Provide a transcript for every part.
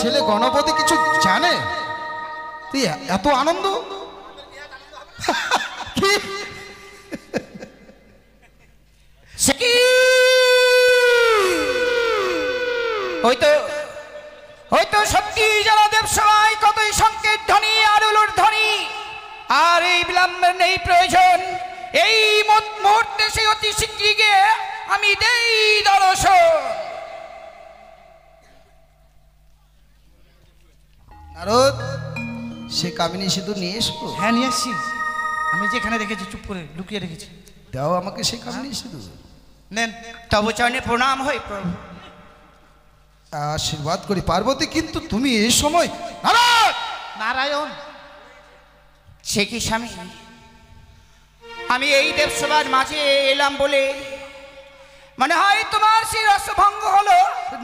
ছেলে গণপতি কিছু জানে? তুই এত আনন্দ কি? হয়তো সত্যি যারা দেবসভায় কতই সংকেত ধ্বনি আর উলুর ধ্বনি, আর এই বিলম্বের নেই প্রয়োজন। এই মুহূর্তে সেই অতি শীঘ্রই গিয়ে আমি দেই দর্শন। নারদ, সে কামিনী সিঁদুর নিয়ে এসো। হ্যাঁ নিয়ে এসছি, আমি যেখানে রেখেছি চুপ করে লুকিয়ে রেখেছি। দাও আমাকে সে কামিনী সিঁদুর। নেন। তব চরণে প্রণাম হয় প্রভু। আশীর্বাদ করি পার্বতী, কিন্তু তুমি এই সময়? নারদ! নারায়ণ, সে কি স্বামী, আমি এই দেবসভার মাঝে এলাম বলে মনে হয় তোমার সেই রসভঙ্গ হলো।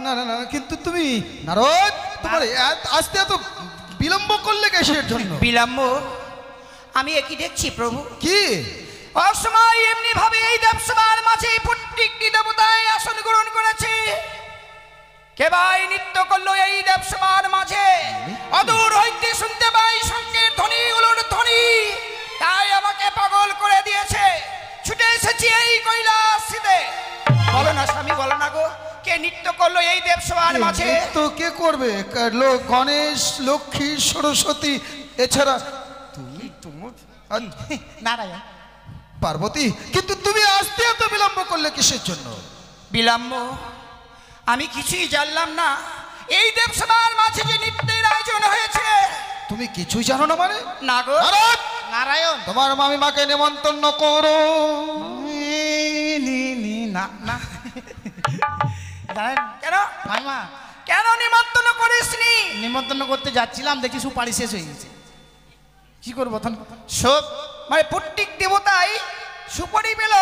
না না না, কিন্তু তুমি নারদ, তোমার আসতে এত বিলম্ব করলে কিসের জন্য? বিলম্ব? আমি একই দেখছি প্রভু। কি? অসময় এমনি ভাবে এই দেবসভার মাঝে প্রত্যেকটি দেবতায় আসন গ্রহণ করেছে। কেবাই নৃত্য করলো এই দেবসভার মাঝে, অদূর হইতে শুনতে পাই শঙ্কের ধ্বনি, উলুর ধ্বনি। তাই আমাকে পাগল করে দিয়েছে। ছুটে এসেছি এই কৈলাসিতে। বলো না স্বামী, বলো না গো, কে নৃত্য করলো এই দেবসভার মাঝে? তো কে করবে? গণেশ, লক্ষ্মী, সরস্বতী, এছাড়া তুমি নারায়ণ। পার্বতী, কিন্তু তুমি আসতে এত বিলম্ব করলে কিসের জন্য? বিলম্ব? আমি কিছুই জানলাম না এই দেবসভার মাঝে যে নৃত্যের আয়োজন হয়েছে। তুমি কিছুই জানো না মানে? না গো। নারায়ণ, তোমার মামিমাকে নিমন্ত্রণ করো। না না কেন মাইমা, কেন নিমন্ত্রণ করিসনি? নিমন্ত্রণ করতে যাচ্ছিলাম, দেখি সুপারি শেষ হয়ে গেছে। কি করবো তখন? সব মানে প্রত্যেক দেবতাই সুপারি পেল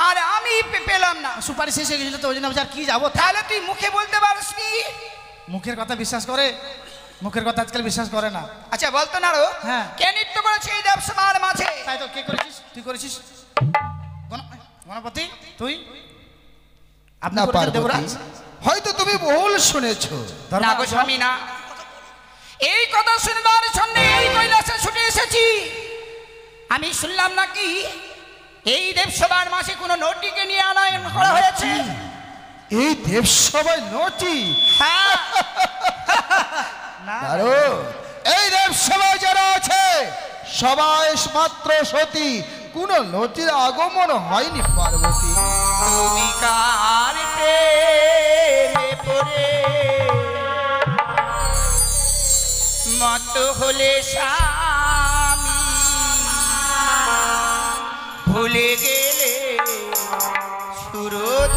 আর আমি পেলাম না। সুপারি শেষ হয়ে গেছিল তো ওই জন্য আর কি যাবো। তাহলে তুই মুখে বলতে পারিসনি? মুখের কথা বিশ্বাস করে? মুখের কথা আজকাল বিশ্বাস করে না। আচ্ছা বলতো না রো, হ্যাঁ। কে নৃত্য করেছে এই দেবসভার মাঝে? তাই তো, কে করেছিস? তুই করেছিস? গণপতি তুই? আপনি না করেছেন পার্বতী, দেবরাজ? হয়তো তুমি ভুল শুনেছো। না গো স্বামী, না। এই কথা শুনবার জন্য এই কৈলাসে ছুটে এসেছি। আমি শুনলাম নাকি এই দেবসভার মাঝে কোনো নটিকে নিয়ে আনয়ন করা হয়েছে। এই দেবসভায় নটি? হ্যাঁ। এই দেবসভায় যারা আছে সবাই মাত্র সতী, কোন নটির আগমন হয়নি পার্বতী। তুমি কার প্রেমে পড়ে মত হলে স্বামী, ভুলে গেলে সুরধ।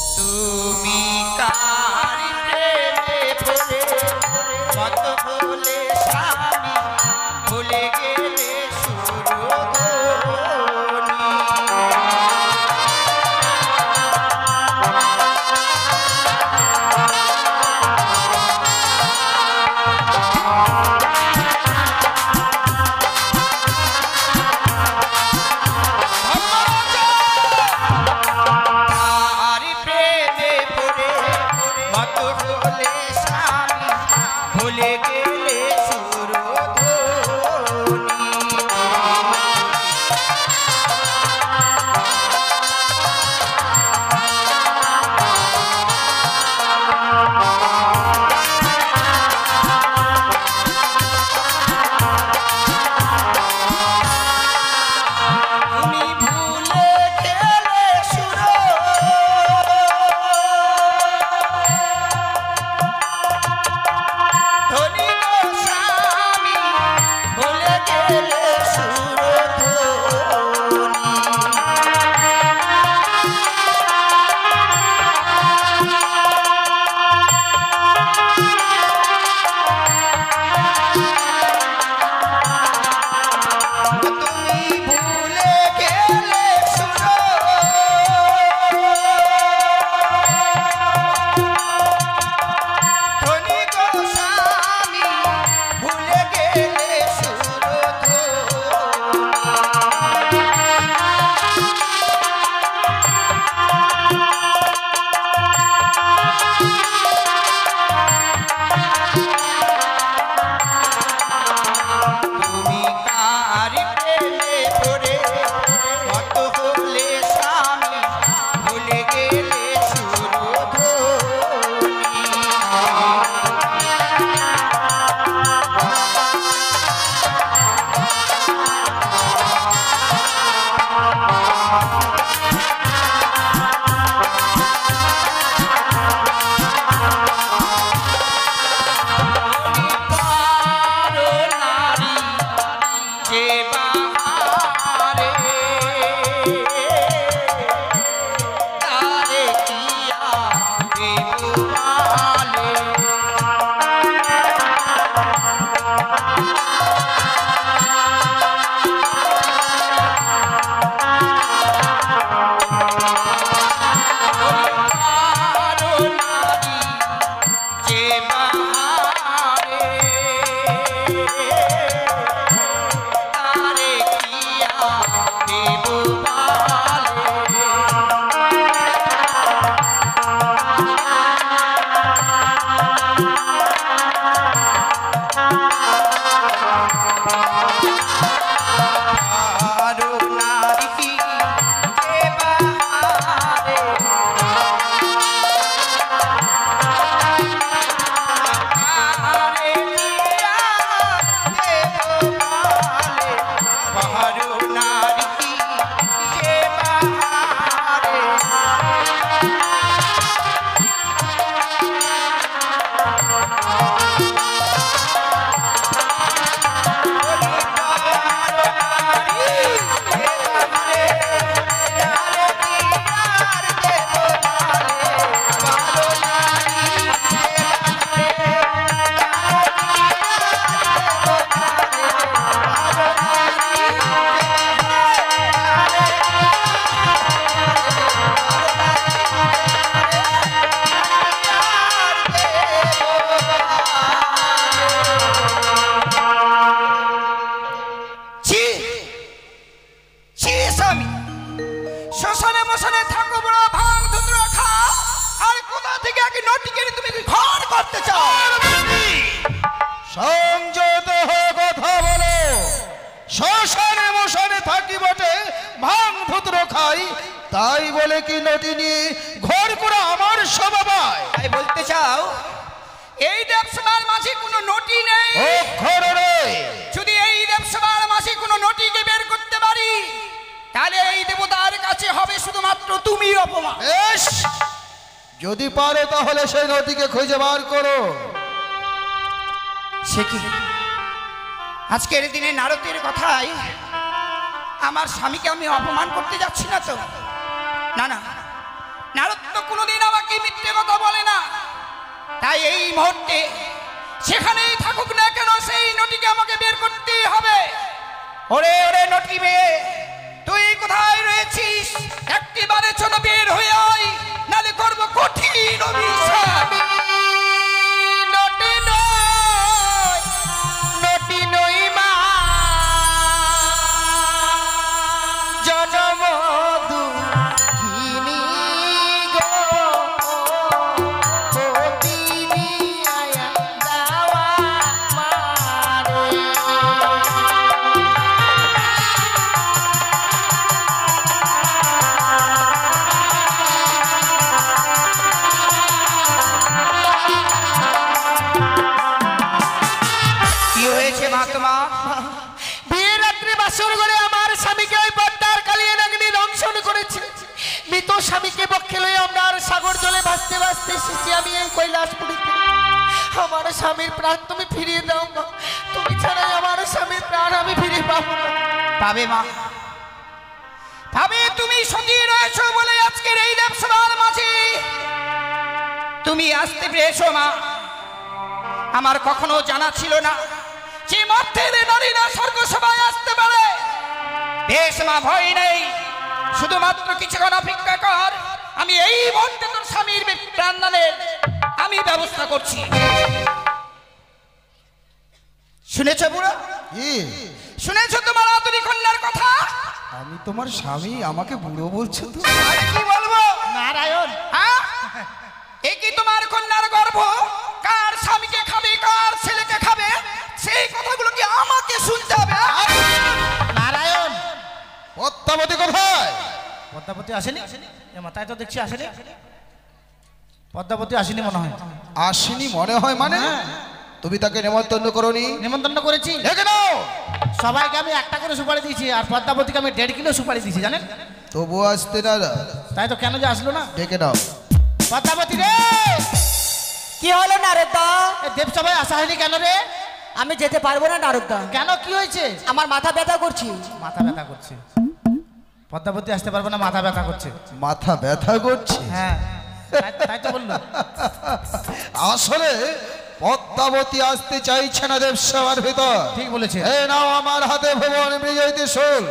তুমি কার প্রেমে পড়ে মত হলে স্বামী, ভুলে গেলে সুরধ। শ্মশানে মশানে থাকো বড় ভাঙ ধুতরা খাও আর কোথা থেকে এক নটিকে তুমি ঘর করতে চাও? সংযত হয়ে কথা বলো। শ্মশানে মশানে থাকি বটে, ভাঙ ধুতর খাই, তাই বলে কি নটি নিয়ে ঘর করে আমার স্বভাবায়? তাই বলতে চাও এই দেবসভার মাঝে কোনো নটি নেই? অক্ষর রে, যদি এই দেবসভার মাঝে কোনো নটিকে বের করতে পারি তাহলে এই দেবতার কাছে হবে শুধুমাত্র তুমি অপমান। বেশ, যদি পারো তাহলে সেই নদীকে খুঁজে বার করো। সে কি আজকের দিনে নারদের কথায় আমার স্বামীকে আমি অপমান করতে যাচ্ছি না তো? না না, নারদ তো কোনোদিন আমাকে মিথ্যে কথা বলে না। তাই এই মুহূর্তে সেখানেই থাকুক না কেন সেই নটিকে আমাকে বের করতেই হবে। ওরে ওরে নটি মেয়ে, তুই কোথায় রয়েছিস? একটিবারের জন্য বের হয়ে আয়, নালে করবো কঠিন অভিশাপ। নটি নয়, নটি নই মা, জনম দুঃখিনী গো, তিনি আয়া যাওয়া মারে। কি হয়েছে মা তোমার? বিয়ের রাত্রে বাসর ঘরে আমার স্বামীকে ওই পদ্মার কালিয়ে নাগিনী দংশন করেছে। মৃত স্বামীকে পক্ষে লয়ে আমরা আর সাগর জলে ভাসতে ভাসতে এসেছি আমি এই কৈলাসপুরীতে। আমার স্বামীর প্রাণ তুমি ফিরিয়ে দাও মা, তুমি ছাড়াই আমার স্বামীর প্রাণ আমি ফিরে পাবো না। পাবে মা, পাবে। তুমি সঙ্গী রয়েছো বলে আজকের এই দেবসভার মাঝে তুমি আসতে পেরেছো মা। আমার কখনো জানা ছিল না যে মধ্যে নারীরা স্বর্গ সভায় আসতে পারে। বেশ মা, ভয় নেই, শুধুমাত্র কিছুক্ষণ অপেক্ষা কর। আমি এই মুহূর্তে তোর স্বামীর প্রাণদানের আমি ব্যবস্থা করছি। শুনেছ বুড়ো? কি? শুনেছ তোমার আদুরি কন্যার কথা? আমি তোমার স্বামী, আমাকে বুড়ো বলছো তো? আর কি বলবো? নারায়ণ, হ্যাঁ, এ কি তোমার কন্যার গর্ভ? কার স্বামীকে খাবে, কার ছেলেকে খাবে, সেই কথাগুলো কি আমাকে শুনতে হবে? নারায়ণ। পদ্মাবতী কোথায়? পদ্মাবতী আসেনি? এ মাথায় তো দেখছি আসেনি। পদ্মাবতী আসেনি মনে হয়। আসেনি মনে হয় মানে? তুমি তাকে নেমন্তন্ন করনি? নিমন্ত্রণ করেছি, দেখে নাও। সবাইকে আমি একটা করে সুপারি দিয়েছি, আর পদ্মাবতীকে আমি 1.5 কিলো সুপারি দিয়েছি জানেন। তবু আসতে না? তাই তো কেন যে আসলো না? ডেকে নাও। পদ্মাবতী রে, কি হলো নারদা? দেবসভায় আসা হয়নি কেন রে? আমি যেতে পারবো না নারদা, কেন, কি হয়েছে? আমার মাথা ব্যথা করছি। মাথা ব্যথা করছে। পদ্মাবতী আসতে পারবে না, মাথা ব্যথা করছে। মাথা ব্যথা করছে? হ্যাঁ, তাই তো বললো। আসলে পদ্মাবতী আসতে চাইছে না দেবসভার ভিতর। ঠিক বলেছে। এই নাও আমার হাতে ভুবন বিজয় ত্রিশূল।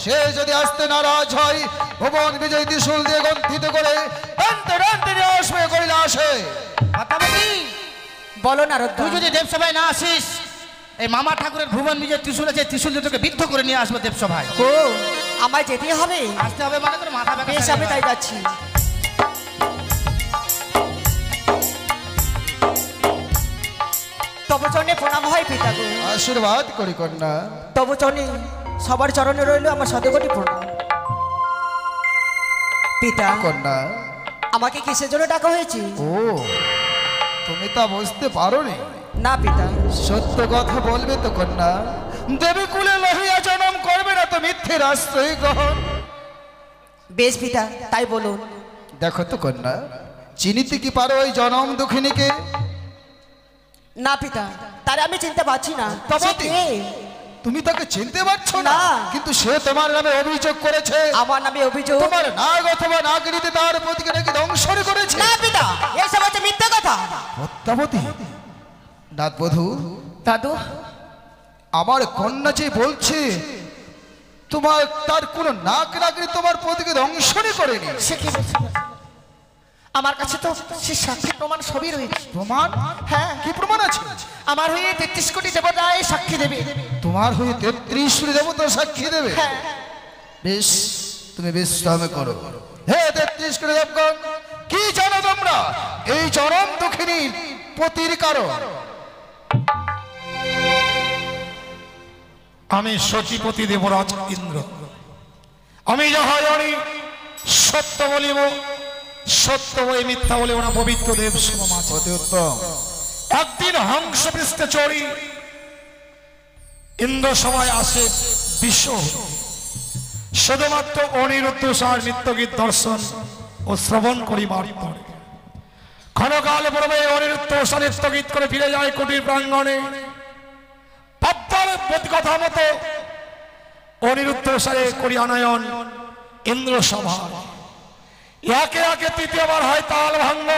সে যদি আসতে নারাজ হয়, ভুবন বিজয় ত্রিশূল দিয়ে গন্থিত করে টানতে টানতে নিয়ে আসবে কৈলাসে। পদ্মাবতী, বলো নারদা। তুই যদি দেবসভায় না আসিস, এই মামা ঠাকুরের ভুবন বিজয় ত্রিশূল আছে, ত্রিশূল দিয়ে তোকে বিদ্ধ করে নিয়ে আসবো দেবসভায়। ও, আমায় যেতে হবে? আসতে হবে মানে তোর মাথা ব্যথা। বেশ, আমি তাই যাচ্ছি। তব চরণে প্রণাম হয় পিতা গো। আশীর্বাদ করি কন্যা। তব চরণে, সবার চরণে রইল আমার শতকোটি প্রণাম। পিতা, কন্যা, আমাকে কিসের জন্য ডাকা হয়েছে? ও তুমি তা বুঝতে পারোনি? না পিতা। সত্য কথা বলবে তো কন্যা? দেবী কুলে লহিয়া জন্ম করবে না তো মিথ্যের আশ্রয় গ্রহণ? বেশ পিতা, তাই বলুন। দেখো তো কন্যা, চিনিতে কি পারো ওই জনম দুঃখিনীকে? না পিতা, তারে আমি চিনতে পারছি না। তবে সে কে? তুমি তাকে চিনতে পারছো না? না। কিন্তু সে তোমার নামে অভিযোগ করেছে। আমার নামে অভিযোগ? তোমার নাগ অথবা নাগরিতে তার প্রতিকে নাকি দংশন করেছে। না পিতা, এসব হচ্ছে মিথ্যা কথা। পদ্মাবতী, নাথবধূ, দাদু, আমার কন্যা যে বলছে তোমার তার কোনো নাক নাগরি তোমার প্রতিকে দংশনই করেনি। সে কি বলছে? আমার কাছে তো সে সাক্ষী প্রমাণ সবই রয়েছে। প্রমাণ? হ্যাঁ, কি প্রমাণ আছে? আমার হয়ে 33 কোটি দেবতায় সাক্ষী দেবে। তোমার হয়ে 33 দেবতা সাক্ষী দেবে? হ্যাঁ। বেশ, তুমি বিশ্রাম করো। হে 33 কোটি দেবগণ, কি জানো তোমরা এই চরম দুঃখিনীর পতির কারণ? আমি সচিপতি দেবরাজ ইন্দ্র। আমি যাহা জানি সত্য বলিব, সত্য বই মিথ্যা বলিব না। পবিত্র দেব সমাজ অতি উত্তম। একদিন হংস পৃষ্ঠে চড়ি ইন্দ্র সভায় আসে বিশ্ব, শুধুমাত্র অনিরুদ্ধ সার নিত্যগীত দর্শন ও শ্রবণ করিবার পরে ক্ষণকাল পূর্বে অনিরুদ্ধ সার নিত্যগীত করে ফিরে যায় কুটির প্রাঙ্গণে। পদ্মার কথা মতো অনিরুদ্ধ সারে করি আনয়ন ইন্দ্র সভা। একে একে তৃতীয়বার হয় তাল ভাঙ্গ।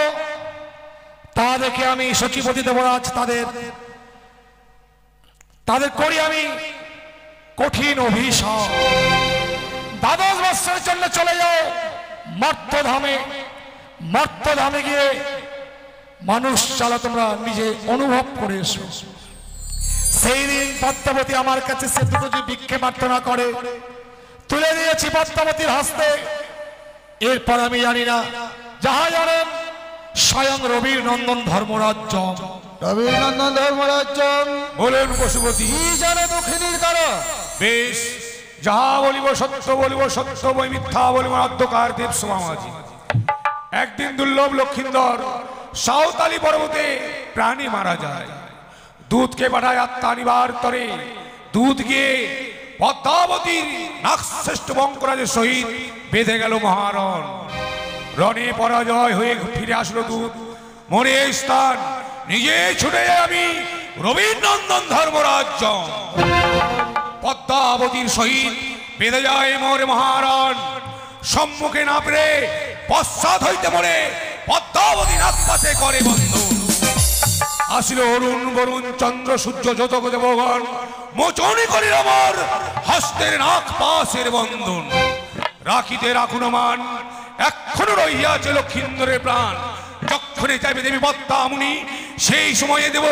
তা দেখে আমি সচিপতি দেবরাজ তাদের করি আমি কঠিন অভিশাপ। 12 বৎসরের জন্য চলে যাও মর্তধামে। মর্তধামে গিয়ে মানুষ চালা তোমরা নিজে অনুভব করে এসো। সেই দিন পদ্মাবতী আমার কাছে সে দুটো যে ভিক্ষে প্রার্থনা করে তুলে দিয়েছি পদ্মাবতীর হস্তে। এরপর আমি জানি না, যাহা জানেন স্বয়ং রবির নন্দন ধর্মরাজ্য। রবির নন্দন ধর্মরাজ্য বলেন পশুপতি, কি জানো দুঃখিনীর কারণ? বেশ, যাহা বলিব সত্য বলিব, সত্য বই মিথ্যা বলিব। অধ্যকার দেব সমাজি একদিন দুর্লভ লক্ষিন্দর সাঁওতালি পর্বতে প্রাণী মারা যায়। দুধকে পাঠায় আত্মা নিবার তরে। দুধ গিয়ে পদ্মাবতীর নাগশ্রেষ্ঠ বঙ্করাজের সহিত বেঁধে গেল মহারণ। রণে পরাজয় হয়ে ফিরে আসলো দুধ। মনে এই স্থান নিজে ছুটে যাই আমি রবীন্দ্রনন্দন ধর্মরাজ্য। পদ্মাবতীর সহিত বেঁধে যায় মোর মহারণ। সম্মুখে না পেরে পশ্চাৎ হইতে মরে পদ্মাবতী নাগপাশে করে বন্ধু। আসিল অরুণ বরুণ চন্দ্র সূর্য যতক দেবগণ। মোচনে করিল আমার হস্তের নাক পাশের বন্ধন। রাখিতে রাখুন মান, এখনো রহিয়াছে লক্ষিন্দরের প্রাণ। যক্ষণে চাইবে দেবী পদ্মামুনি, সেই সময়ে দেব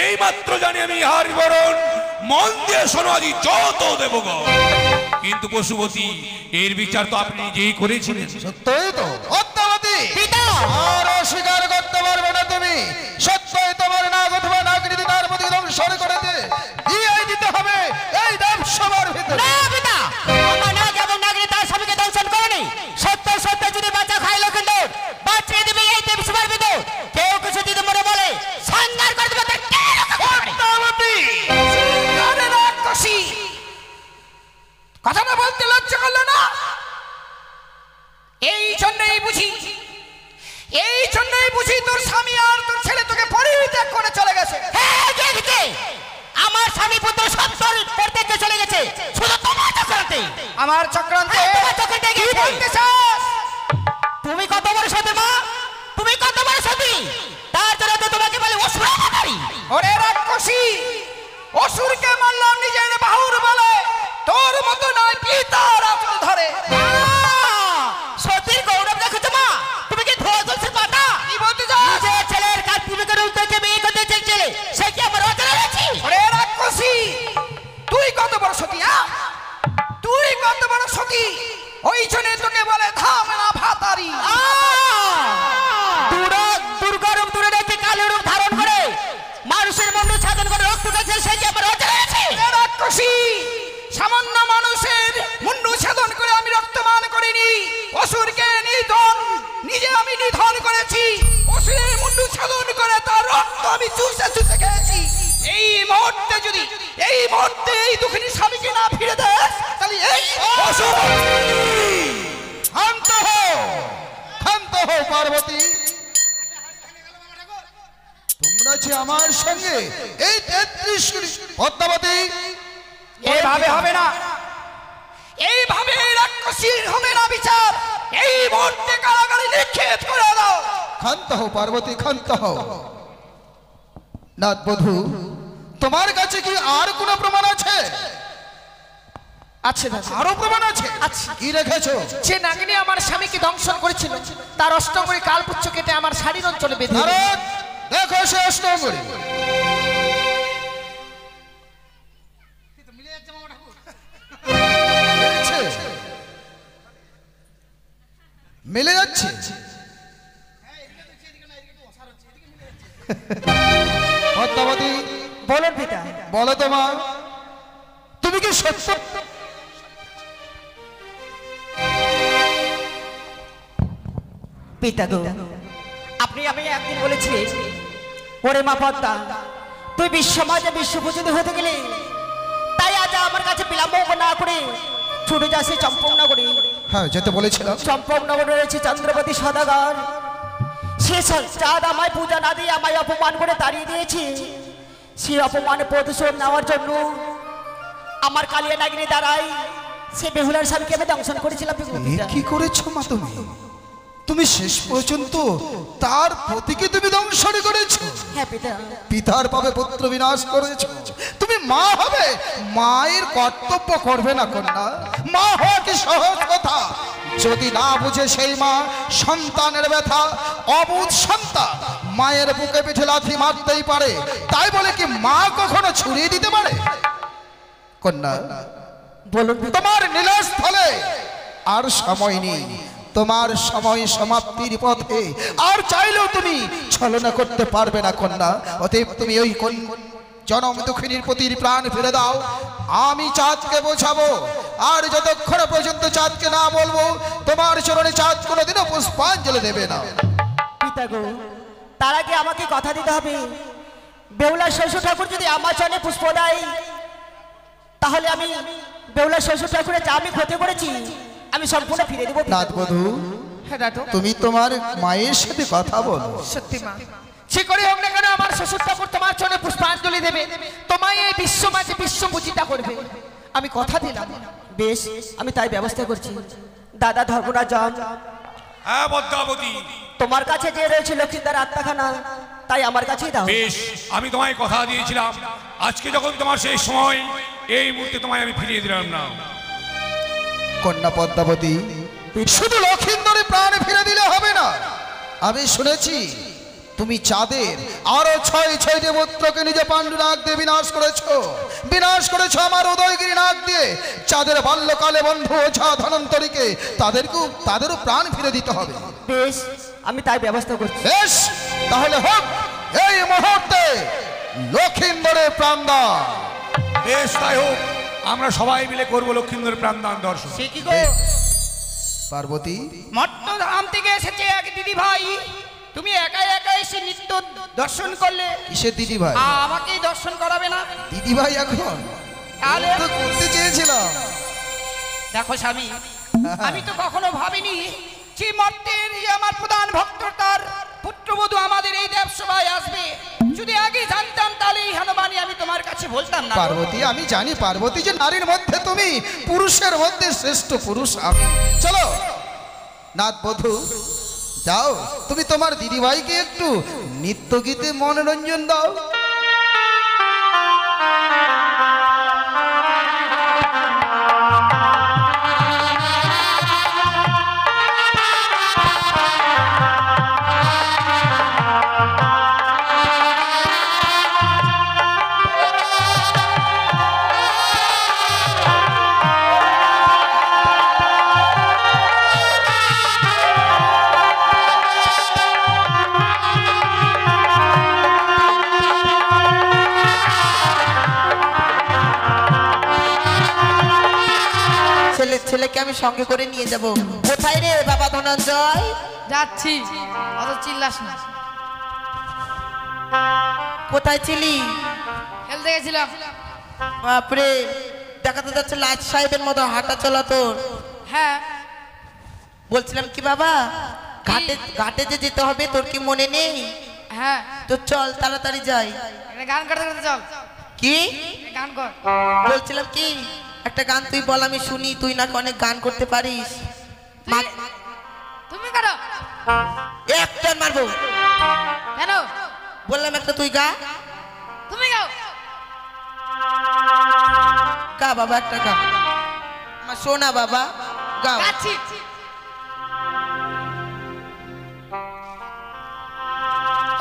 এই মাত্র জানি আমি হার বরণ। মন দিয়ে শোনো আজি যত দেবগণ। কিন্তু পশুপতি, এর বিচার তো আপনি নিজেই করেছিলেন। সত্যই তো পদ্মাবতী, আর অস্বীকার করতে পারবে না তুমি। সত্যই তোমার নাগ অথবা নাগরীতি তার প্রতি ধ্বংসন করে দিয়ে দিতে হবে এই দেব সভার ভিতরে। না পিতা, আমার নাগ এবং নাগরী তার স্বামীকে দংশন করেনি। সত্য সত্য যদি বাঁচা খাই লক্ষিন্দর, বাঁচিয়ে দেবে এই দেব সভার ভিতর। কেউ কিছু যদি মনে বলে সংহার করে দেবে। তার কে রক্ষা করবে? পদ্মাবতী, আরে রাক্ষসী, কথাটা বলতে লজ্জা করলো না? এই জন্যই বুঝি তোর স্বামী আর তোর ছেলে তোকে পরিত্যাগ করে চলে গেছে। হ্যাঁ, গেছে। আমার স্বামী পুত্র সত্তর পরিত্যাগে চলে গেছে শুধু তোমার চক্রান্তে। আমার চক্রান্তে? তোমার চক্রান্তে কি গেছে। বলতে চাস? তুমি কত বড় সতী মা, তুমি কত বড় সতী, তার জন্য তো তোমাকে বলে অসুর নারী। ওরে রাক্ষসী, অসুরকে মারলাম নিজের বাহুর বলে, তোর মতো নয় পিতার আঁচল ধরে। সতীর গৌরব দেখেছো মা, তুমি কি ধোয়া তুলসীর পাতা? কি বলতে চাস? নিজের ছেলের কাজ বিবেকের উদ্যোগে বিয়ে করতে চেয়েছিলে, সে কি আমার অজানা রয়েছে? ওরে রাক্ষসী, তুই কত বড় সতী? তুই কত বড় সতী? ওই জন্য তোকে বলে ধামনা ভাতারি। দুর্গা রূপ দূরে রেখে কালো রূপ ধারণ করে মানুষের মন সাধন করে রক্ত গেছে, সে কি আমার অজানা রয়েছে? রাক্ষসী, সামান্য মানুষের মুন্ডু ছেদন করে আমি রক্তমান করিনি। অসুরকে নিজে আমি নিধন করেছি। অসুরের মুন্ডু ছেদন করে তার রক্ত আমি চুষে চুষে খেয়েছি। এই মুহূর্তে এই দুঃখিনী স্বামীকে না ফিরে দেয়, তাহলে এই ক্ষান্ত হও পার্বতী। তোমরা যে আমার সঙ্গে এই 33 কোটি পদ্মাবতী, এইভাবে হবে না। এইভাবে রাক্ষসীর হবে না বিচার। এই মুহূর্তে কারাগারে নিক্ষেপ করে দাও। ক্ষান্ত হও পার্বতী, ক্ষান্ত হও। নাথ বধূ, তোমার কাছে কি আর কোনো প্রমাণ আছে? আছে দাদা, আরো প্রমাণ আছে? আছে। কি রেখেছো? যে নাগিনী আমার স্বামীকে দংশন করেছিল, তার অষ্টমী কালপুচ্ছ কেটে আমার শাড়ির অঞ্চলে বেঁধে দিল। নারদ, দেখো সে অষ্টমী। মিলে যাচ্ছে। পদ্মাবতী বলুন পিতা। বলো তো মা, তুমি কি সত্য পিতা গো, আপনি আমি একদিন বলেছিলেন, ওরে মা পদ্মা, তুই বিশ্বমাজে বিশ্বপূজিত হতে গেলে তাই আজ আমার কাছে বিলম্ব না করে ছুটে যাস চম্পকনগরে। হ্যাঁ, যেতে বলেছিলাম। চম্পকনগরে রয়েছে চন্দ্রপতি সদাগর। সে চাঁদ আমায় পূজা না দিয়ে আমায় অপমান করে তাড়িয়ে দিয়েছে। সে অপমান প্রতিশোধ নেওয়ার জন্য আমার কালিয়া নাগিনী দ্বারাই সে বেহুলার স্বামীকে আমি দংশন করেছিলাম। কি করেছো মা তুমি? তুমি শেষ পর্যন্ত তার প্রতিকে তুমি ধ্বংসন করেছো। হ্যাঁ পিতা। পিতার পাবে পুত্র বিনাশ করেছো। তুমি মা হবে, মায়ের কর্তব্য করবে না কন্যা? মা হওয়া কি সহজ কথা? যদি না বুঝে সেই মা সন্তানের ব্যথা, অবুঝ সন্তান মায়ের বুকে পিঠে লাথি মারতেই পারে, তাই বলে কি মা কখনো ছুড়িয়ে দিতে পারে? কন্যা, বলুন তোমার নীলাস্থলে আর সময় নেই। তোমার সময় সমাপ্তির পথে, আর চাইলেও তুমি ছলনা করতে পারবে না কন্যা। অতএব তুমি ওই জনম দুঃখিনীর প্রতি প্রাণ ফিরে দাও। আমি চাঁদকে বোঝাবো, আর যতক্ষণ পর্যন্ত চাঁদকে না বলবো তোমার চরণে চাঁদ কোনোদিনও পুষ্পাঞ্জলি দেবে না। পিতা গো, তার আগে আমাকে কথা দিতে হবে, বেহুলার শ্বশুর ঠাকুর যদি আমার চরণে পুষ্প দেয়, তাহলে আমি বেহুলার শ্বশুর ঠাকুরের যা আমি ক্ষতি করেছি আমি সম্পূর্ণ ফিরে দেবো। নাথবধূ, হ্যাঁ দাদু। তুমি তোমার মায়ের সাথে কথা বলো। সত্যি মা, সে করে হোক না কেন আমার শ্বশুর ঠাকুর তোমার চরণে পুষ্পাঞ্জলি দেবে, তোমায় এই বিশ্ব মাঝে বিশ্ব পূজিতা করবে, আমি কথা দিলাম। বেশ, আমি তাই ব্যবস্থা করছি। দাদা ধর্মরাজ, হ্যাঁ পদ্মাবতী, তোমার কাছে যে রয়েছে লক্ষ্মীদার আত্মাখানা, তাই আমার কাছেই দাও। বেশ, আমি তোমায় কথা দিয়েছিলাম, আজকে যখন তোমার সেই সময়, এই মুহূর্তে তোমায় আমি ফিরিয়ে দিলাম না। কন্যা পদ্মাবতী, শুধু লক্ষিন্দরে প্রাণ ফিরে দিলে হবে না। আমি শুনেছি তুমি চাঁদের আরো 6টি পুত্রকে নিজে পাণ্ডু নাগ দিয়ে বিনাশ করেছো আমার উদয়গিরি নাগ দিয়ে। চাঁদের বাল্যকালে বন্ধু ওঝা ধনন্তরীকে তাদেরও প্রাণ ফিরে দিতে হবে। বেশ, আমি তাই ব্যবস্থা করছি। বেশ, তাহলে হোক এই মুহূর্তে লক্ষিন্দরের প্রাণদান। বেশ, তাই হোক, আমরা সবাই মিলে করবো লক্ষিন্দরের প্রাণদান দর্শন। সে কি গো, পার্বতী, মট্টধাম থেকে এসেছে এক দিদি ভাই, তুমি একা একা এসে নিত্য দর্শন করলে, কিসের দিদি ভাই? আমাকেই দর্শন করাবে না? দিদি ভাই এখন তাহলে তো করতে চেয়েছিলাম। দেখো স্বামী, আমি তো কখনো ভাবিনি যে মর্তের যে আমার প্রধান ভক্ত তার পুত্রবধূ আমাদের এই দেবসভায় আসবে। যদি আগে জানতাম তাহলে এই হনুমানি আমি তোমার কাছে বলতাম না। পার্বতী, আমি জানি পার্বতী যে নারীর মধ্যে তুমি, পুরুষের মধ্যে শ্রেষ্ঠ পুরুষ আমি। চলো নাথবধূ, যাও তুমি তোমার দিদিভাইকে একটু নৃত্য গীতে মনোরঞ্জন দাও। ছেলেকে আমি সঙ্গে করে নিয়ে যাব। কোথায় রে বাবা ধনঞ্জয়? যাচ্ছি, অত চিল্লাস না। কোথায় ছিলি? খেলতে গেছিলাম। বাপরে, দেখা তো যাচ্ছে লাট সাহেবের মতো হাঁটা চলা তোর। হ্যাঁ, বলছিলাম কি বাবা, ঘাটে যে যেতে হবে তোর কি মনে নেই? হ্যাঁ, তো চল তাড়াতাড়ি যাই। একটা গান করতে করতে চল। কি গান কর। বলছিলাম কি, একটা গান তুই বল, আমি শুনি। তুই না অনেক গান করতে পারিস। তুমি করো। একটা মারবো। কেন? বললাম একটা তুই গা। তুমি গাও। গা বাবা, একটা গা। আমার শোনা বাবা, গাও। গাচ্ছি।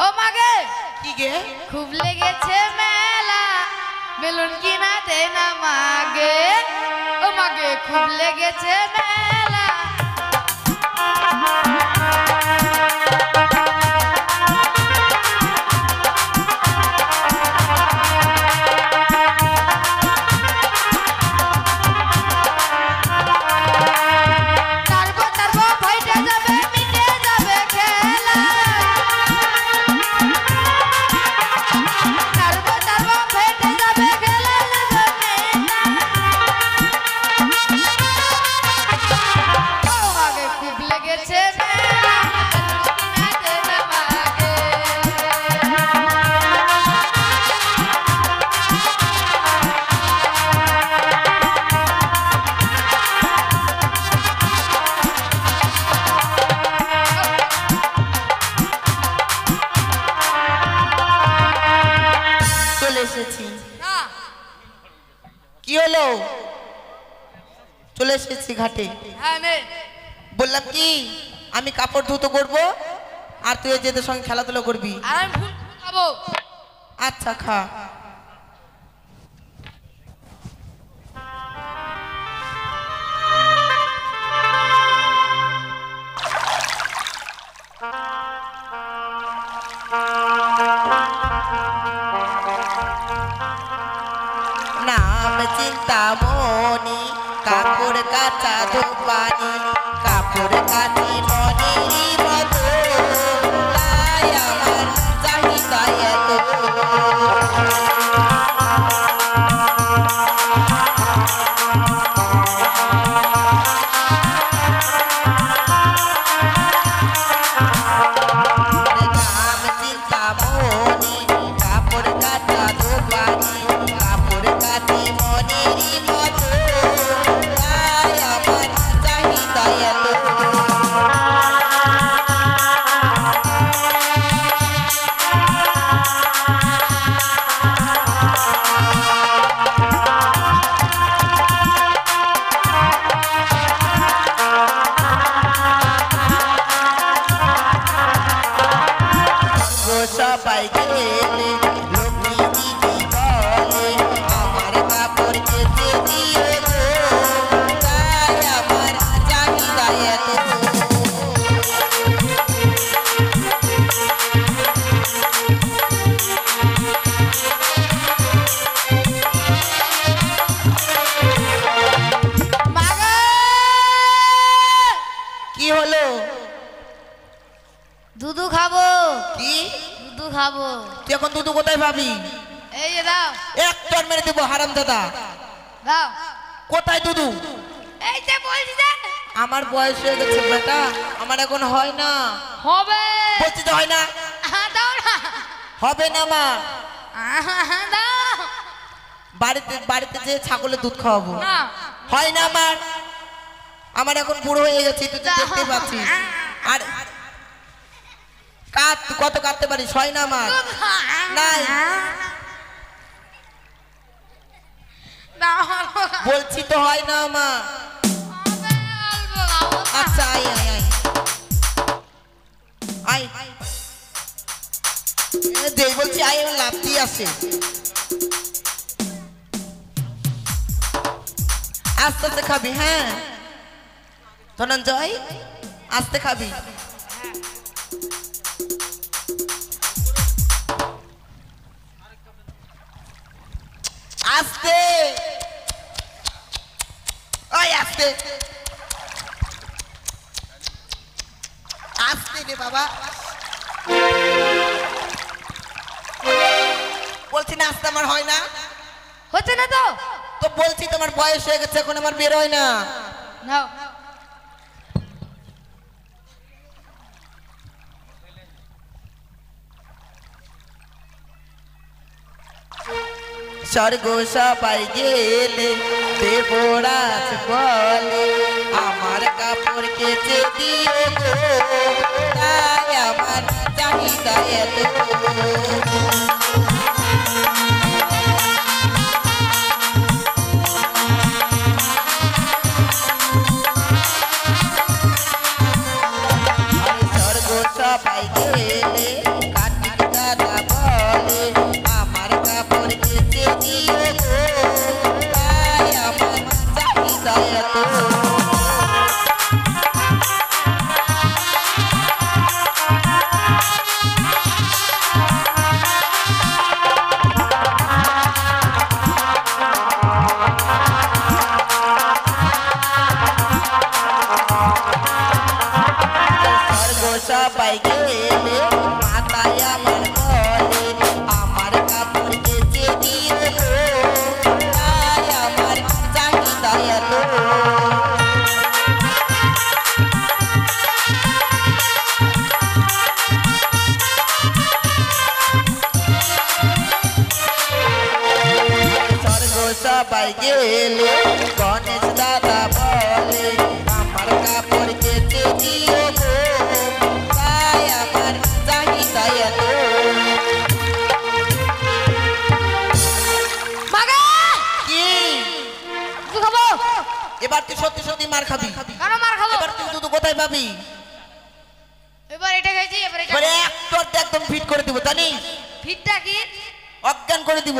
ও মাগে, কি গে? খুব লেগেছে মেলা, বেলুন কিনাতে না মাগে। ও মাগে, খুব লেগেছে মেলা। লেগেছে মেলা বেলুন কিনাতে নামাগে চলে এসেছি। না কি হলো? চলে এসেছি ঘাটে। হ্যাঁ নে বললাম কি আমি কাপড় ধুতো করবো আর তুই যেদের সঙ্গে খেলাধুলা করবি। আর আমি ফুল খাবো আচ্ছা খা। নাম চিন্তামণি কাপড় কাচা ধোপানি কাপড় কাচি মনির মতো তাই আমার চাহিদা এত। নাম চিন্তামণি কাপড় কাচা ধোপানি কাপড় কাচি মনির মতো তাই আমার চাহিদা এত। সবাই গেলে লক্ষ্মী দিদি বলে আমার কাপড় কেচে দিয়ে গো তাই আমার চাহিদা এত। মাগে কি হলো? দুধু খাবো কি দুধু খাবো তুই এখন দুধু কোথায় পাবি? এই যে দাও এক টন মেরে দেবো হারাম দাদা। দাও কোথায় দুধু? এই যে বলছি যে আমার বয়স হয়ে গেছে বেটা, আমার এখন হয় না। হবে বলছি তো হয় না। দাও না হবে না মা। দাও বাড়িতে বাড়িতে যে ছাগলের দুধ খাওয়াবো। না হয় না আমার, আমার এখন বুড়ো হয়ে গেছি তুই তো দেখতে পাচ্ছিস। আর কাট তুই কত কাটতে পারিস? হয় না আমার নাই। বলছি তো হয় না মা। আচ্ছা আয় আয় আয় আয় দে বলছি আয়, আমার লাভ দিয়ে আসে। আস্তে আস্তে খাবি হ্যাঁ ধনঞ্জয়, আস্তে খাবি। আস্তে ওই আস্তে আস্তে রে বাবা। বলছি না আস্তে আমার হয় না। হচ্ছে না তো তো বলছি তোমার বয়স হয়ে গেছে এখন আমার বের হয় না। নাও স্বর্গ সবাই গেলে দেবরাজ বলে আমার কাপড় কেচে দিয়ে গো তাই আমার চাহিদা এত। স্বর্গ সবাই গেলে কাটির দাদা বলে আমার কাপড় কেচে দিয়ে গো তাই আমার চাহিদা এত। স্বর্গ সবাই গেলে মাথায় আমার বলে আমার কাপড় কেচে দিয়ে গো তাই আমার চাহিদা এত। সবাই গেলে গণেশ দাদা বলে আমার কাপড় কেটে দিও গো তাই আমার চাহিদা এত মাগা কি কি খাবো এবার তুই সত্যি সত্যি মার খাবি কেন মার খাবো এবার তুই দুধ কোথায় পাবি এবার এটা খাইছি এবার এটা এবারে একটু একদম ফিট করে দিব জানিস ফিটটা কি অজ্ঞান করে দিব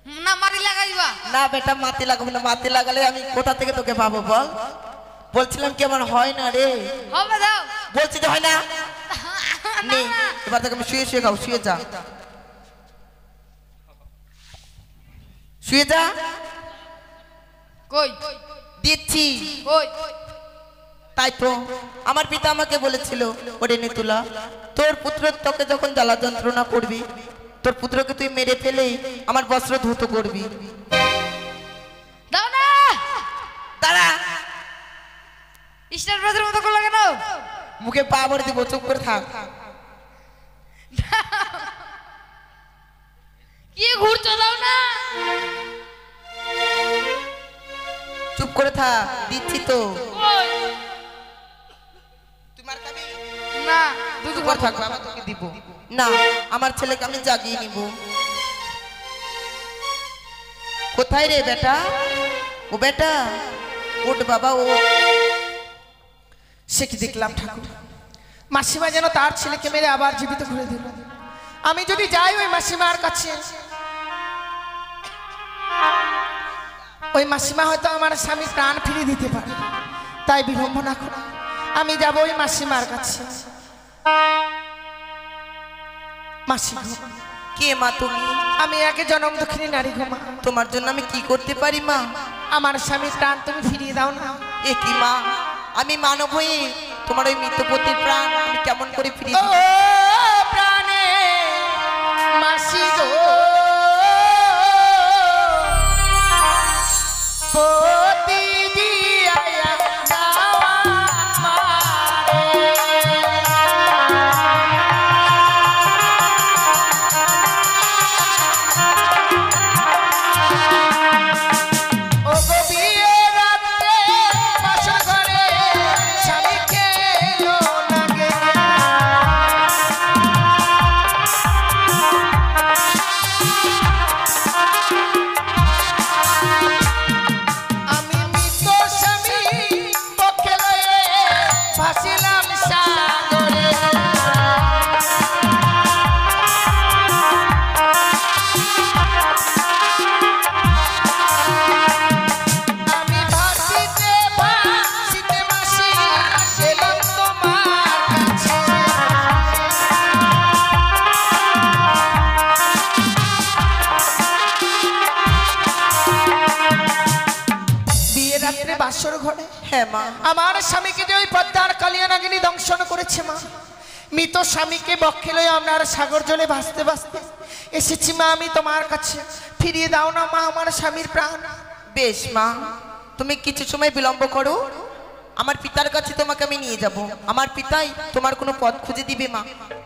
না মারি লাগাইবা না বেটা মাটি লাগাবো না মাটি লাগালে আমি কোথা থেকে তোকে পাবো বল বলছিলাম কি আমার হয় না রে হবে দাও বলছি তো হয় না না, নে না। এবার তোকে আমি শুয়ে শুয়ে খাও শুয়ে যা শুয়ে যা কই দিচ্ছি কই তাই তো আমার পিতা আমাকে বলেছিল ওরে নেতুলা তোর পুত্র তোকে যখন জ্বালা যন্ত্রণা করবি তোর পুত্রকে তুই মেরে ফেলে আমার বস্ত্র ধৌত করবি দাও না দাঁড়া স্টার ব্রাজার মতো করলো কেন মুখে পা ভরে দিব চুপ করে থাক কি ঘুরছো দাও না চুপ করে থাক দিচ্ছি তো কই তুই মার খাবি না দুধ চুপ করে থাক বাবা তোকে দিব না আমার ছেলেকে আমি জাগিয়ে নিব কোথায় রে বেটা ও বেটা ওঠ বাবা ও সে কি দেখলাম ঠাকুর মাসিমা যেন তার ছেলেকে মেরে আবার জীবিত করে দিল আমি যদি যাই ওই মাসিমার কাছে ওই মাসিমা হয়তো আমার স্বামী প্রাণ ফিরিয়ে দিতে পারে তাই বিলম্ব না করে আমি যাব ওই মাসিমার কাছে মাসি গো, কে মা তুমি আমি একে জনম দক্ষিণী নারী গো মা তোমার জন্য আমি কি করতে পারি মা আমার স্বামী প্রাণ তুমি ফিরিয়ে দাও না এ কি মা আমি মানব হয়ে তোমার ওই মৃত্যুপতির প্রাণ আমি কেমন করে ফিরিয়ে ও দিব প্রাণে মাসি গো পতি দিয়া যাওয়া মারে ও গো বিয়ে রাত্রে বাসর ঘরে স্বামী খেলো না গে আমি মৃত স্বামী পক্ষে লয়ে ভাসিলাম সাগরে আমি ভাসিতে ভাসিতে মাসি এলাম তোমার কাছে বিয়ে রাত্রে বাসর ঘরে হ্যাঁ মা আমার স্বামীকে যে ওই পদ্মার কালিয়া নাগিনী দংশন করেছে মা মৃত স্বামীকে বক্ষে লয়ে আপনার সাগর জলে ভাসতে ভাসতে এসেছি মা আমি তোমার কাছে ফিরিয়ে দাও না মা আমার স্বামীর প্রাণ বেশ মা তুমি কিছু সময় বিলম্ব করো আমার পিতার কাছে তোমাকে আমি নিয়ে যাব আমার পিতাই তোমার কোনো পথ খুঁজে দিবে মা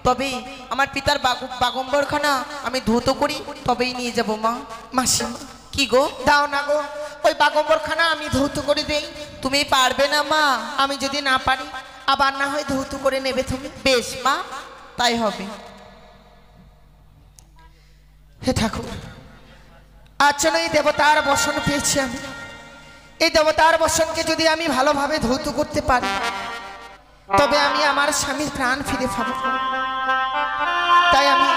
তবে আমার পিতার বাগম্বরখানা আমি ধৌত করি তবেই নিয়ে যাব মা মাসি কি গো দাও না গো ওই বাগম্বরখানা আমি ধৌত করে দেই তুমি পারবে না মা আমি যদি না পারি আবার না হয় ধৌত করে নেবে তুমি বেশ মা তাই হবে হে ঠাকুর আজ যেন এই দেবতার বসন পেয়েছি আমি এই দেবতার বসনকে যদি আমি ভালোভাবে ধৌত করতে পারি তবে আমি আমার স্বামীর প্রাণ ফিরে পাবো তাই আমি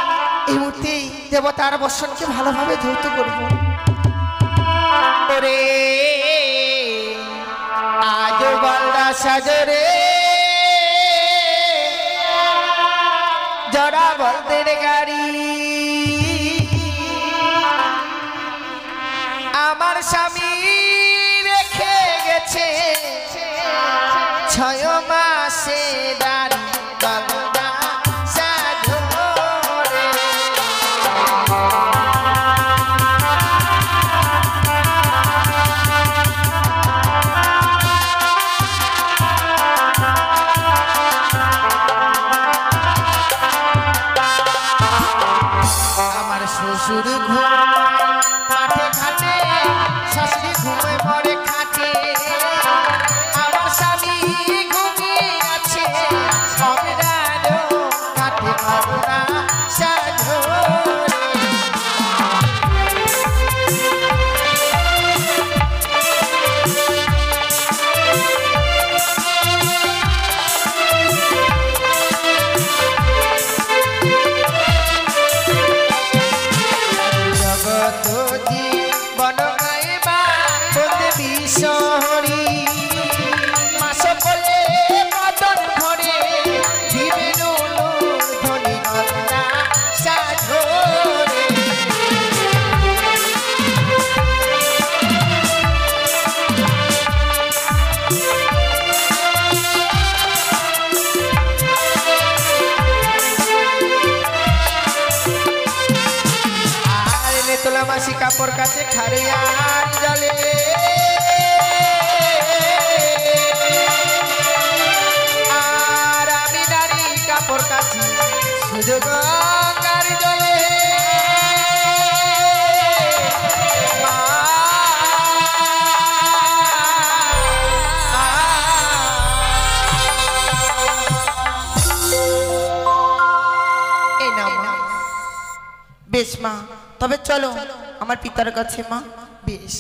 এই মুহূর্তেই দেবতার বসনকে ভালোভাবে ধৌত করব ওরে আজ বলরা সাজরে জড়া বলদের গাড়ি আমার স্বামী রেখে গেছে 6 মাসে দাঁড়ি বলরা সাজরে আমার শ্বশুর ঘুমায় মাঠে ঘাটে কাপড় কাছে খারিয়ার জলে আর আমি নারী কাপড় কাছে শুধু গঙ্গার জলে বেশ মা, তবে চলো আমার পিতার কাছে মা। বেশ।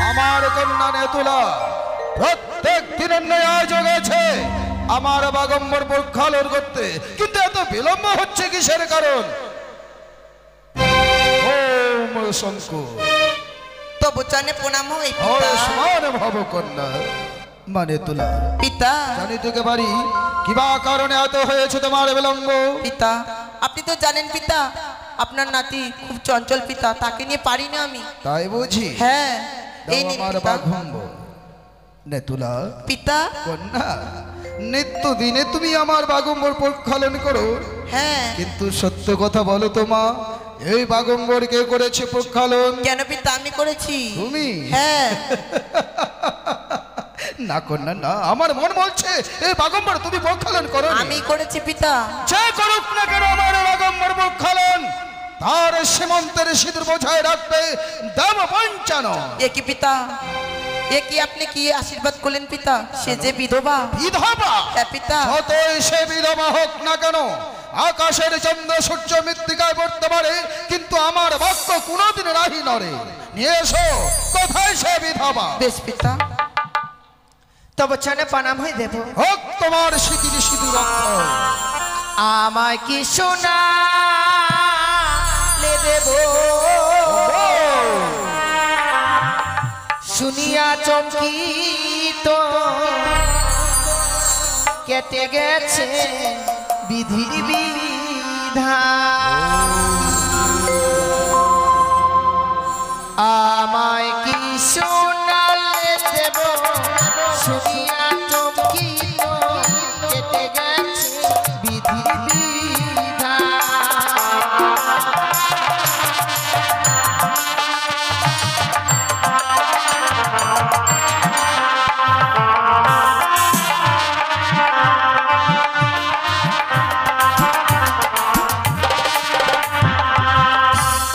আমার কন্যা নেতুলা প্রত্যেক দিনের ন্যায় আয়োজন আছে আমার বাগম্বর প্রক্ষালন করতে, কিন্তু এত বিলম্ব হচ্ছে কিসের কারণ? ওম শঙ্কর তবু জানে প্রণাম হই ও পিতা। সমান ভব কন্যা মানে তুলা পিতা জানিতে পারি কিবা কারণে এত হয়েছে তোমার বিলম্ব? পিতা আপনি তো জানেন পিতা, আপনার নাতি খুব চঞ্চল পিতা, তাকে নিয়ে পারি না আমি। তাই বুঝি? হ্যাঁ এই দাও নিন আমার পিতা। বাগম্বর নেতুলা পিতা কন্যা, নিত্য দিনে তুমি আমার বাগম্বর প্রক্ষালন করো, হ্যাঁ কিন্তু সত্য কথা বলো তো মা, এই বাগম্বর কে করেছে প্রক্ষালন? কেন পিতা আমি করেছি? তুমি? হ্যাঁ না কন্যা না, আমার মন বলছে এই বাগম্বর তুমি প্রক্ষালন করো। আমি করেছি পিতা। যে করুক না কেন আমার বাগম্বর প্রক্ষালন, তার সীমান্তের সিঁদুর বোঝায় রাখবে দাম পঞ্চানো। এ কি পিতা, এ কি আপনি কি আশীর্বাদ করলেন পিতা? সে যে বিধবা। বিধবা? হ্যাঁ পিতা। যতই সে বিধবা হোক না কেন, আকাশের চন্দ্র সূর্য মৃত্তিকায় পড়তে পারে, কিন্তু আমার বাক্য কোনোদিন রাহি নরে। নিয়ে এসো কোথায় সে বিধবা। বেশ পিতা, তবে চনে প্রণাম হয়ে দেব। হোক তোমার সিঁদুর সিঁদুর অক্ষয়। আমায় কি শোনা দেব শুনিয়া চমকিত কেটে গেছে বিধির বিধান। আমায় কি শোনালে দেব শুনিয়া চমকিত কেটে গেছে বিধির বিধান।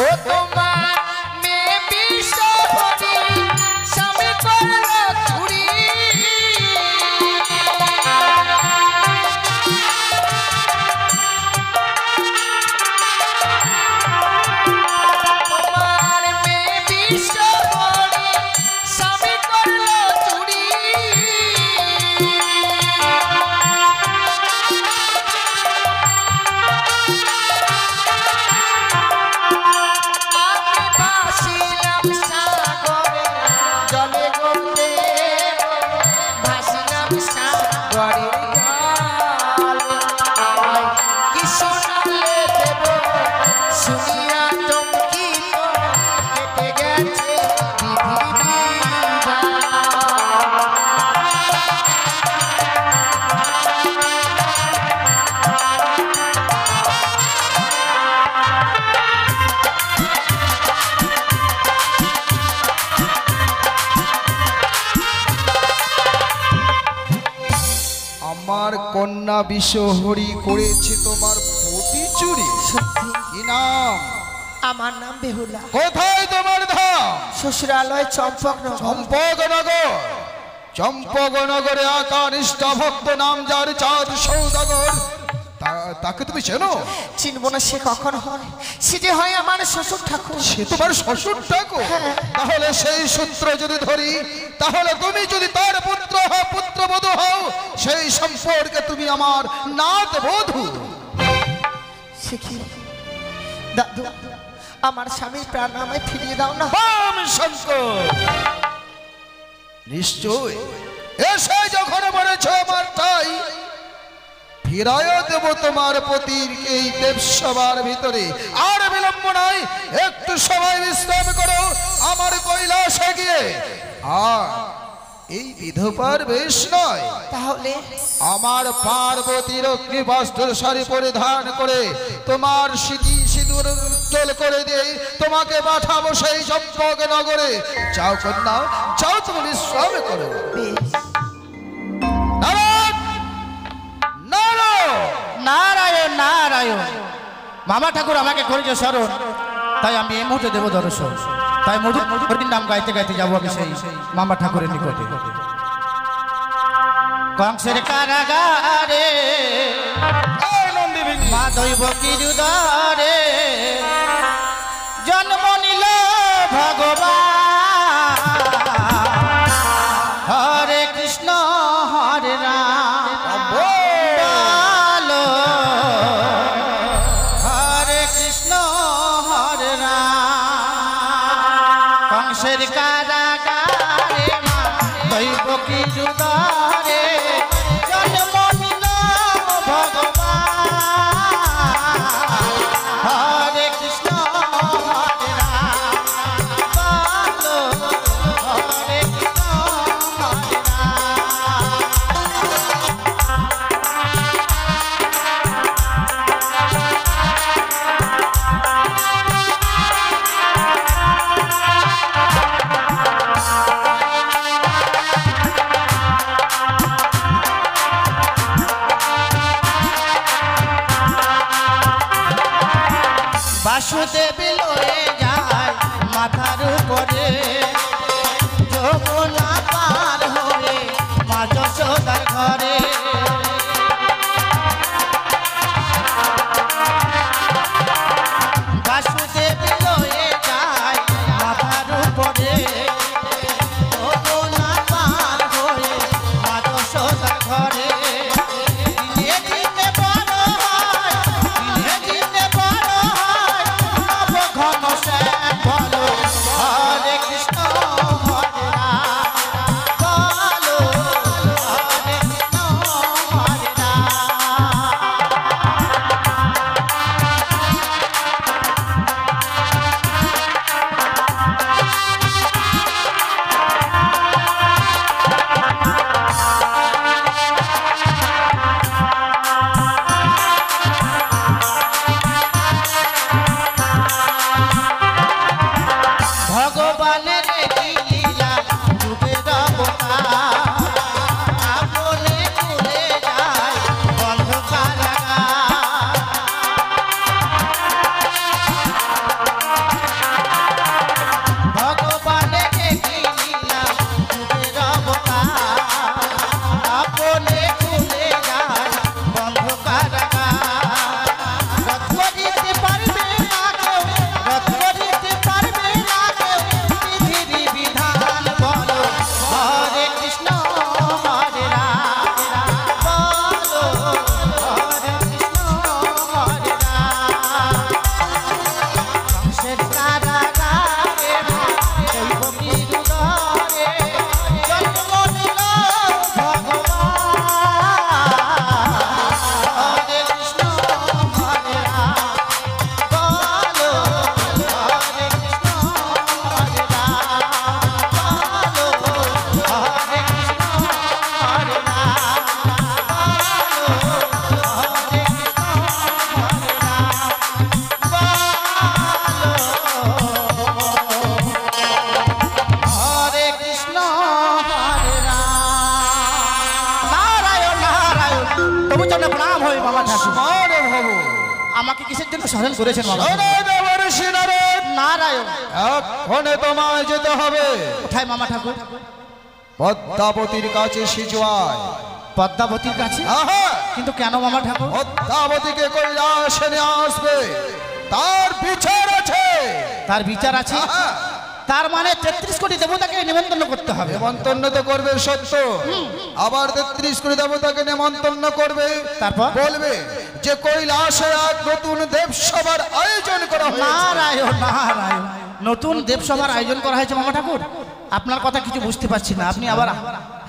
ও তোমার মেয়ে বিশ্বহরি স্বামী করল চুরি। তোমার মেয়ে বিশ্বহরি স্বামী করল চুরি। আমি ভাসিলাম সাগরে জলে গঙ্গে, ভাসিলাম সাগরে জলে। আমায় কি শোনালে দেব শুনিয়া চমকিত কেটে গেছে বিধির বিধান। আমার কন্যা বিশ্বহরি করেছে তোমার প্রতি চুরি। সত্যি কি নাম? আমার নাম বেহুলা, কোথায় তোমার ধাম? শ্বশুরালয় চম্পকনগর। চম্পকনগর। চম্পকনগরে আকা নিষ্ঠা ভক্ত নাম যার চাঁদ সৌদাগর, তাকে তুমি চেনো? চিনব না সে কখন হয়? সে যে হয় আমার শ্বশুর ঠাকুর। সে তোমার শ্বশুর ঠাকুর? তাহলে সেই সূত্র যদি ধরি, তাহলে তুমি যদি তার পুত্র হও, পুত্রবধূ হও, সেই সম্পর্কে তুমি আমার নাত বধূ। সে কি দাদু, আমার স্বামীর প্রাণ আমায় ফিরিয়ে দাও না। ওম শঙ্কর নিশ্চয় এসে যখন বলেছ আমার তাই ফিরায় দেব তোমার পতির এই দেবসভার ভিতরে। আর বিলম্ব নাই, একটু সময় বিশ্রাম করো আমার কৈলাসে গিয়ে। আর এই বিধবার বেশ নয়, তাহলে আমার পার্বতীর অগ্নিবস্ত্র শাড়ি পরিধান করে তোমার স্মৃতি সিঁদুর উজ্জ্বল করে দিয়ে তোমাকে পাঠাবো সেই চম্পক নগরে। যাও কন্যা, যাও, তুমি বিশ্রাম করো। বেশ। নারায়ণ, নারায়ণ। নারায়ণ নারায়ণ, মামা ঠাকুর আমাকে করেছে স্মরণ, তাই আমি এই মুহূর্তে দেব দর্শন। তাই মধুর নাম গাইতে গাইতে যাবো আমি সেই মামা ঠাকুরের নিকটে। কংসের কারাগারে এই নন্দিনী, মা দৈব কিরুদারে জন্ম নিল ভগবান। হরে কৃষ্ণ হরে রাম বলো, হরে কৃষ্ণ হরে রাম। কংসের কারাগারে মা দৈব কিরুদারে জন্ম নিল ভগবান। হরে কৃষ্ণ হরে রাম বলো, হরে কৃষ্ণ হরে বাসুদেব লয়ে যায় মাথার উপরে, যমুনা পার হয়ে মা যশোদার ঘরে। বাসুদেব লয়ে যায় মাথার উপরে, যমুনা পার হয়ে মা যশোদার ঘরে। দিনে দিনে বড় হয়, দিনে দিনে বড় হয় নবঘন শ্যাম বলো, হরে কৃষ্ণ হরে রাম বলো, হরে কৃষ্ণ হরে রাম। ভগবানের লীলা যুগের অবতার, আপনে খুলে যায় বন্ধ কারাগার। ভগবানের লীলা যুগের অবতার, আপনে খুলে যায় বন্ধ কারাগার। রথ করিতে পারবে না কেউ, রথ করিতে পারবে না কেউ বিধি বিধান বলো, হরে কৃষ্ণ হরে রাম বলো, হরে কৃষ্ণ হরে রাম। কংসের কারাগারে দৈব কিরুদারে জন্ম নিল ভগবান। হরে কৃষ্ণ হরে রাম বলো, হরে কৃষ্ণ হরে রাম বলো, হরে কৃষ্ণ হরে রাম হরে কৃষ্ণ হরে রাম। নারায়ণ নারায়ণ, তবু জন্য প্রণাম হয় মামা ঠাকুর। আরে ভাবো, আমাকে কিসের জন্য স্মরণ করেছেন মামা? শোনো দেবর্ষি নারদ, নারায়ণ, এক্ষণে তোমায় যেতে হবে কোথায় মামা ঠাকুর? পদ্মাবতীর কাছে সিজুয়ায়। পদ্মাবতীর কাছে? আহা, কিন্তু কেন মামা ঠাকুর? পদ্মাবতীকে কৈলাসে নিয়ে আসবে, তার বিচার আছে। তার বিচার আছে? আহা, তার মানে 33 কোটি দেবতাকে নিমন্ত্রণ করতে হবে। নেমন্তন্ন তো করবে সত্য, আবার 33 কোটি দেবতাকে নেমন্তন্ন করবে। তারপর? বলবে যে কৈলাসে এক নতুন দেবসভার আয়োজন করা হয়েছে। নারায়ণ নারায়ণ, নতুন দেবসভার আয়োজন করা হয়েছে মামা ঠাকুর। আপনার কথা কিছু বুঝতে পারছি না, আপনি আবার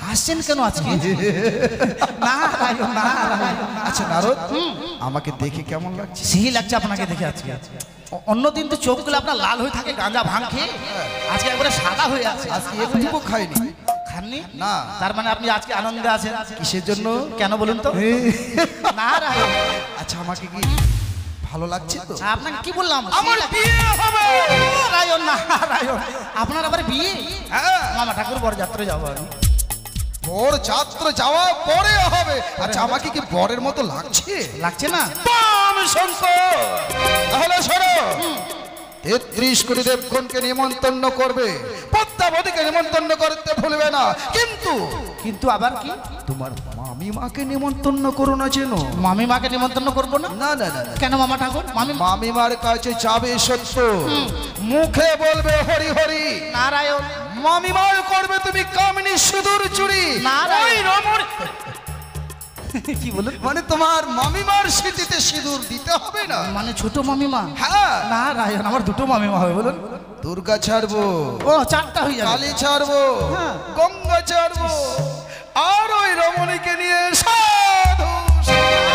হাসছেন কেন আজকে? নারায়ণ নারায়ণ। আচ্ছা নারদ, আমাকে দেখে কেমন লাগছে? সেই লাগছে আপনাকে দেখে আজকে। অন্যদিন তো চোখগুলো আপনার লাল হয়ে থাকে গাঁজা ভাঙ খেয়ে, আজকে একবারে সাদা হয়ে আছে। আজকে একটুকু খাইনি। খাননি? না। তার মানে আপনি আজকে আনন্দে আছেন। কিসের জন্য? কেন বলুন তো? নারায়ণ। আচ্ছা আমাকে কি ভালো লাগছে তো? আপনাকে কি বললাম? আমার বিয়ে হবে। নারায়ণ নারায়ণ। আপনার আবার বিয়ে? হ্যাঁ, মামা ঠাকুর বরযাত্রা যাবো আমি। বর যাত্রা যাওয়া পরে হবে। আচ্ছা আমাকে কি বরের মতো লাগছে? লাগছে না? বাম শঙ্কর, তাহলে শোনো, 33 কোটি দেবগণকে নিমন্ত্রণ করবে, পদ্মাবতীকে নিমন্ত্রণ করতে ভুলবে না। কিন্তু কিন্তু আবার কি? তোমার মামিমাকে নিমন্ত্রণ করো না যেন। মামিমাকে নিমন্ত্রণ করবো না? না না না না। কেন মামা ঠাকুর? মামিমার কাছে যাবে সত্য, মুখে বলবে হরি হরি। নারায়ণ। মামিমার করবে তুমি কামিনী সুদূর চুরি। নারায়ণ। কি বলুন? মানে তোমার মামিমার স্মৃতিতে সিঁদুর দিতে হবে না? মানে ছোট মামিমা? হ্যাঁ। নারায়ণ, আমার দুটো মামিমা হবে বলুন। দুর্গা ছাড়বো, ও 4টা হয়ে যাবে। কালী ছাড়বো, হ্যাঁ। গঙ্গা ছাড়বো, আর ওই রমণীকে নিয়ে সাধু।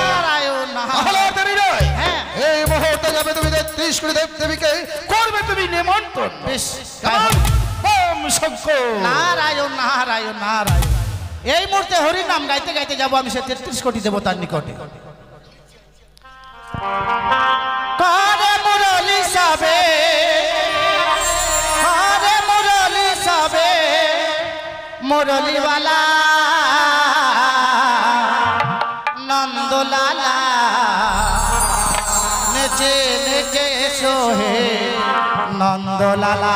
নারায়ণ তাহলে আর দেরি নয়। হ্যাঁ। এই মুহূর্তে যাবে তুমি 33 কোটি দেব দেবীকে করবে তুমি নিমন্ত্রণ। বেশ। কেমন? বাম শঙ্কর। নারায়ণ নারায়ণ নারায়ণ। এই মুহূর্তে হরি নাম গাইতে গাইতে যাবো আমি সে 33 কোটি দেবতার নিকটে। কারে মুরলি সাবে, কারে মুরলি সাবে, মুরলিওয়ালা নন্দলালা নেচে নেচে সোহে নন্দলালা।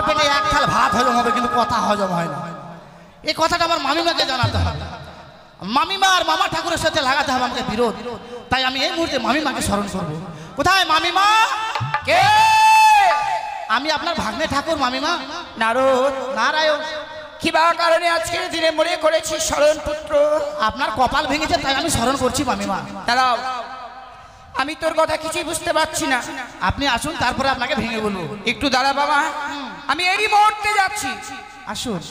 পেটে এক থাল ভাত হজম হবে কিন্তু কথা হজম হয় না। এই কথাটা আমার মামিমাকে জানাতে হবে। মামিমা আর মামা ঠাকুরের সাথে লাগাতে হবে আমাকে বিরোধ। তাই আমি এই মুহূর্তে মামিমাকে স্মরণ করব। কোথায় মামিমা? কে? আমি আপনার ভাগ্নে ঠাকুর মামিমা। নারদ, নারায়ণ। কিবা কারণে আজকের দিনে মনে করেছি শরণ পুত্র? আপনার কপাল ভেঙেছে তাই আমি স্মরণ করছি মামিমা। দাঁড়াও, আমি তোর কথা কিছুই বুঝতে পারছি না। আপনি আসুন, তারপরে আপনাকে ভেঙে বলবো। একটু দাঁড়া বাবা, আমি এই মুহূর্তে যাচ্ছি। আসুন।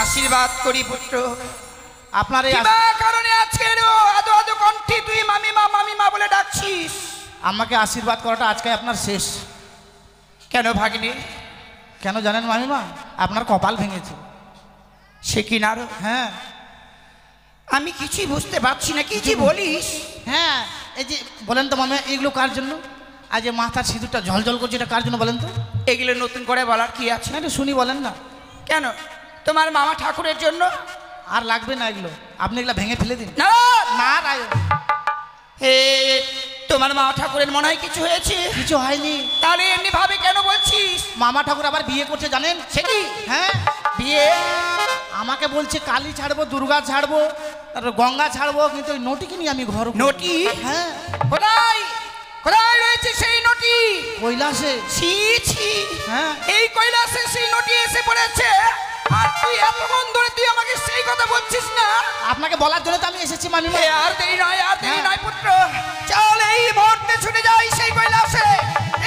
আশীর্বাদ করি পুত্র। আপনার এই কিবা কারণে আজকে আদো আদো কণ্ঠে তুই মামিমা মামিমা বলে ডাকছিস? আমাকে আশীর্বাদ করাটা আজকে আপনার শেষ। কেন ভাগ্নে? কেন জানেন মামিমা? আপনার কপাল ভেঙেছে। সে কি নারদ? হ্যাঁ, আমি কিছুই বুঝতে পারছি না, কি যে বলিস। হ্যাঁ, এই যে বলেন তো মামিমা, এগুলো কার জন্য? আজ যে মাথার সিঁদুরটা ঝলঝল করছে, এটা কার জন্য বলেন তো? এগুলো নতুন করে বলার কি আছে? না, একটু শুনি, বলেন না। কেন? তোমার মামা ঠাকুরের জন্য। আর লাগবে না এগুলো, আপনি এগুলো ভেঙে ফেলে দিন। না না রায়, হে, তোমার মামা ঠাকুরের মনে হয় কিছু হয়েছে? কিছু হয়নি। তাহলে এমনি ভাবে কেন বলছিস? মামা ঠাকুর আবার বিয়ে করছে জানেন? সে কি? হ্যাঁ, বিয়ে? আমাকে বলছে কালী ছাড়বো, দুর্গা ছাড়বো, তারপর গঙ্গা ছাড়বো, কিন্তু ওই নটিকে নিয়ে আমি ঘর। নটি? হ্যাঁ। কোথায় কোথায় রয়েছে সেই নটি? কৈলাসে। ছি ছি, হ্যাঁ, এই কৈলাসে সেই নটি এসে পড়েছে, আর তুই এতক্ষণ ধরে তুই আমাকে সেই কথা বলছিস না? আপনাকে বলার জন্য তো আমি এসেছি মামিমা। আর দেরি নয়, আর দেরি হ্যাঁ। নয় পুত্র, চল এই মুহূর্তে ছুটে যাই সেই কৈলাসে।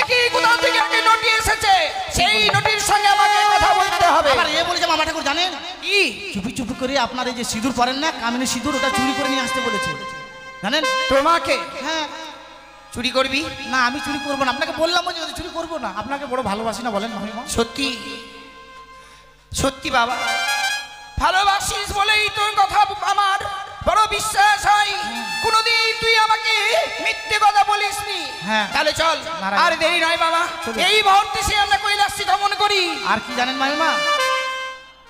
একই কোথা থেকে একটি নটি এসেছে, সেই নটির সঙ্গে আমাকে কথা বলতে হবে। আবার এ বলেছে মামা ঠাকুর জানেন কি? চুপি চুপি করে আপনার এই যে সিঁদুর পরেন না, কামিনী সিঁদুর, ওটা চুরি করে নিয়ে আসতে বলেছে জানেন? তোমাকে? হ্যাঁ। চুরি করবি? না, আমি চুরি করবো না, আপনাকে বললাম যে চুরি করবো না। আপনাকে বড় ভালোবাসি না বলেন মামিমা? সত্যি সত্যি বাবা, ভালোবাসিস বলেই তোর কথা আমার বড় বিশ্বাস হয় কোনদিন তুই আমাকে মিথ্যে কথা বলিসনি। হ্যাঁ। তাহলে চল, নারায়ণ। আর দেরি নয় বাবা, চলুন। এই মুহূর্তে সে আমরা কৈলাসে গমন করি। আর কি জানেন মামিমা,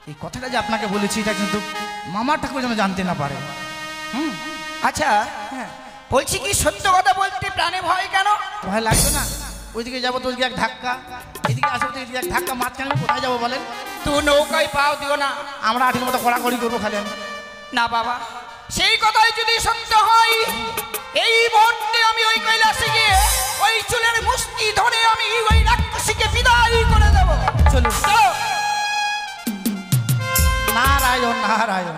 এই কথাটা যে আপনাকে বলেছি এটা কিন্তু মামা ঠাকুর যেন জানতে না পারে। আচ্ছা, হ্যাঁ, বলছি কি সত্য কথা বলতে প্রাণে ভয় কেন? ভয় লাগবে না? ওইদিকে যাবো তো ওইদিকে এক ধাক্কা, এদিকে আসবো তো এদিকে এক ধাক্কা, মাঝখানে আমি কোথায় যাবো বলেন? তুই নৌকায় পাও দিও না। আমরা আঠির মতো কড়াকড়ি করবো খালি আমি। না বাবা, সেই কথাই যদি সত্য হয়, এই মুহূর্তে আমি ওই কৈলাসে গিয়ে ওই চুলের মুষ্টি ধরে আমি ওই রাক্ষসীকে বিদায় করে দেব। চলুন। চলো। নারায়ণ নারায়ণ।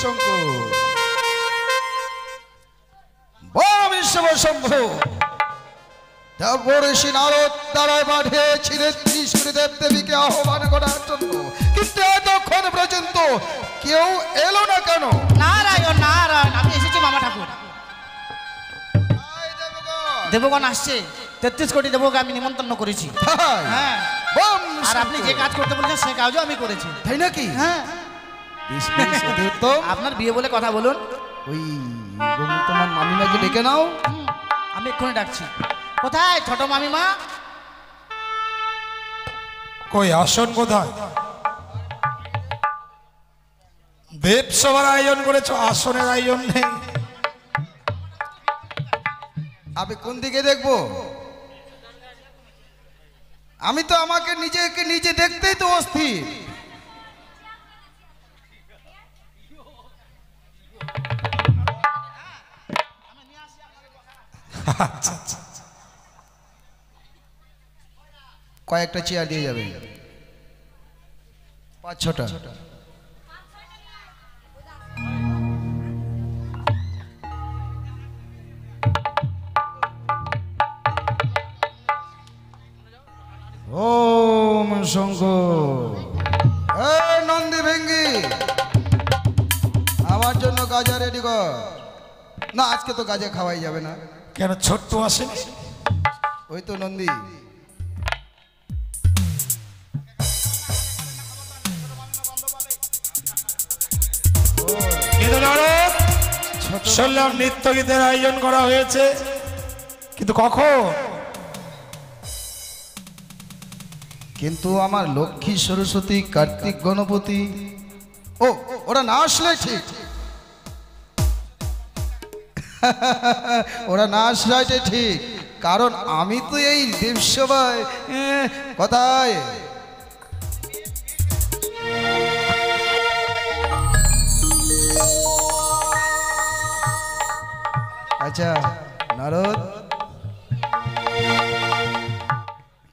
শঙ্কর বড় বিশ্বশম্ভু দেবঋষি নারদ দ্বারায় পাঠিয়েছিলেন ত্রিশূলদেব দেবীকে আহ্বান করার জন্য, কিন্তু এতক্ষণ পর্যন্ত কেউ এলো না কেন? নারায়ণ নারায়ণ, আমি এসেছি মামা ঠাকুর। দেবগণ আসছে, 33 কোটি দেবকে আমি নিমন্ত্রণ করেছি। তাই? হ্যাঁ, বম আর আপনি যে কাজ করতে বলেছেন সে কাজও আমি করেছি। তাই নাকি? হ্যাঁ, বেশ, বেশ, অতি উত্তম। আপনার বিয়ে বলে কথা বলুন। ওই তোমার মামিমাকে ডেকে নাও। আমি এক্ষুনি ডাকছি। কোথায় ছোট মামিমা? কই আসন কোথায়? দেব সভার আয়োজন করেছো, আসনের আয়োজন নেই। আমি কোন দিকে দেখবো? আমি তো আমাকে নিজেকে নিজে দেখতেই তো অস্থির। আচ্ছা আচ্ছা, কয়েকটা চেয়ার দিয়ে যাবে, 5-6টা। ওম শঙ্কর। এই নন্দী ভেঙ্গি, আমার জন্য গাজা রেডি কর। না, আজকে তো গাজা খাওয়াই যাবে না। কেন ছোট্ট আসেনি? ওই তো নন্দী। কিন্তু নারদ, শুনলাম নৃত্য গীতের আয়োজন করা হয়েছে, কিন্তু কখন? কিন্তু আমার লক্ষ্মী সরস্বতী কার্তিক গণপতি ওরা না আসলে ঠিক। ওরা না আসলে ঠিক, কারণ আমি তো এই দেবসভায় কথায়। আচ্ছা নারদ,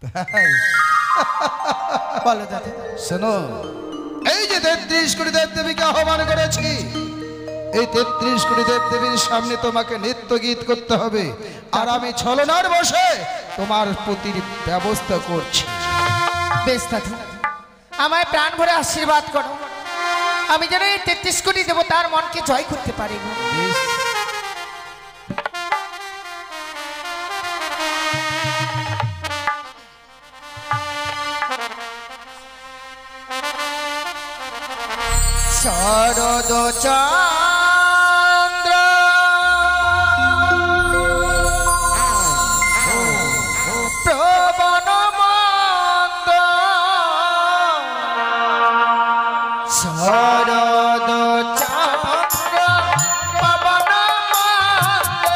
তাই বলো দাদা। শোনো, এই যে 33 কোটি দেব দেবীকে আহ্বান করেছি, এই 33 কোটি দেব দেবীর সামনে তোমাকে নৃত্য গীত করতে হবে, আর আমি ছলনার বসে তোমার প্রতির ব্যবস্থা করছি। বেশ দাদু, আমায় প্রাণ ভরে আশীর্বাদ করো, আমি যেন এই 33 কোটি দেবতার মনকে জয় করতে পারি। বেশ। শরদ চন্দ্র প্রবণ মন্দ, শরদ চন্দ্র প্রবণ মন্দ,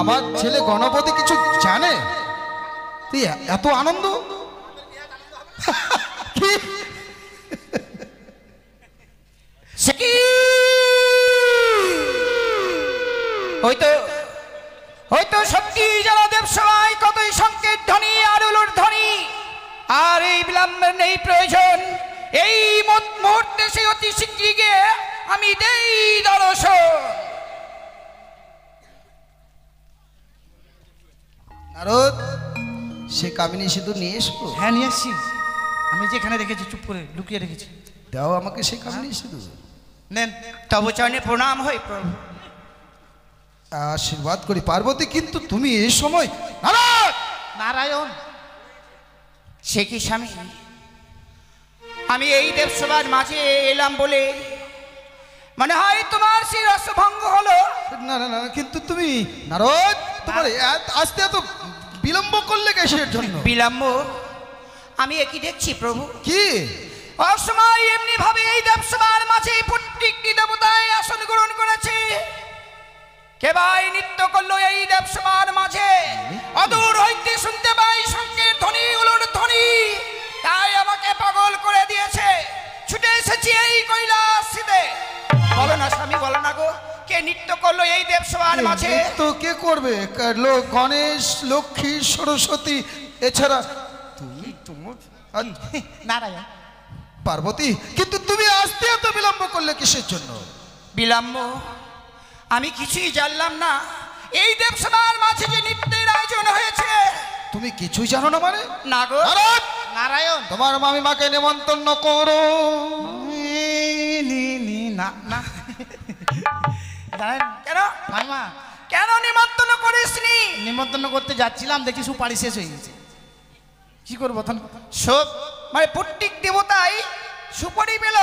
আমার ছেলে গণপতি কিছু জানে? তুই এত আনন্দ কি? হয়তো সত্যি যারা দেবসভায় কতই সংকেত ধ্বনি আর উলুর ধ্বনি, আর এই বিলম্বের নেই প্রয়োজন। এই মুহূর্তে সে অতি শীঘ্রই গিয়ে আমি দেই দর্শন। নারদ, সে কামিনী সিঁদুর নিয়ে এসো। হ্যাঁ নিয়ে এসছি, আমি যেখানে রেখেছি চুপ করে লুকিয়ে রেখেছি। দাও আমাকে সে কামিনী সিঁদুর। নেন। তব চরণে প্রণাম হই প্রভু। আশীর্বাদ করি পার্বতী, কিন্তু তুমি এই সময় নারদ! নারায়ণ, সে কি স্বামী? আমি এই দেবসভার মাঝে এলাম বলে মনে হয় তোমার সেই রসভঙ্গ হলো। না না না, কিন্তু তুমি নারদ, তোমার আসতে এত বিলম্ব করলে কিসের জন্য? বিলম্ব? আমি একই দেখছি প্রভু। কি? অসময় এমনি ভাবে এই দেবসভার মাঝে প্রত্যেকটি দেবতায় আসন গ্রহণ করেছে। কেবাই নৃত্য করলো এই দেবসভার মাঝে, অদূর হইতে শুনতে পাই শঙ্কের ধ্বনি, উলুর ধ্বনি। তাই আমাকে পাগল করে দিয়েছে। ছুটে এসেছি এই কৈলাসিতে। বলো না স্বামী, বলো না গো, কে নৃত্য করলো এই দেবসভার মাঝে? তো কে করবে? গণেশ, লক্ষ্মী, সরস্বতী, এছাড়া তুমি তোমার নারায়ণ। পার্বতী, কিন্তু তুমি আসতে এত বিলম্ব করলে কিসের জন্য? বিলম্ব? আমি কিছুই জানলাম না এই দেবসভার মাঝে যে নৃত্যের আয়োজন হয়েছে। তুমি কিছুই জানো না মানে? না গো। নারদ, নারায়ণ, তোমার মামিমাকে নিমন্ত্রণ করো। না না জানেন কেন মাইমা, কেন নিমন্ত্রণ করিসনি? নিমন্ত্রণ করতে যাচ্ছিলাম, দেখি সুপারি শেষ হয়ে গেছে। কি করবো তখন? সব মানে প্রত্যেক দেবতাই সুপারি পেল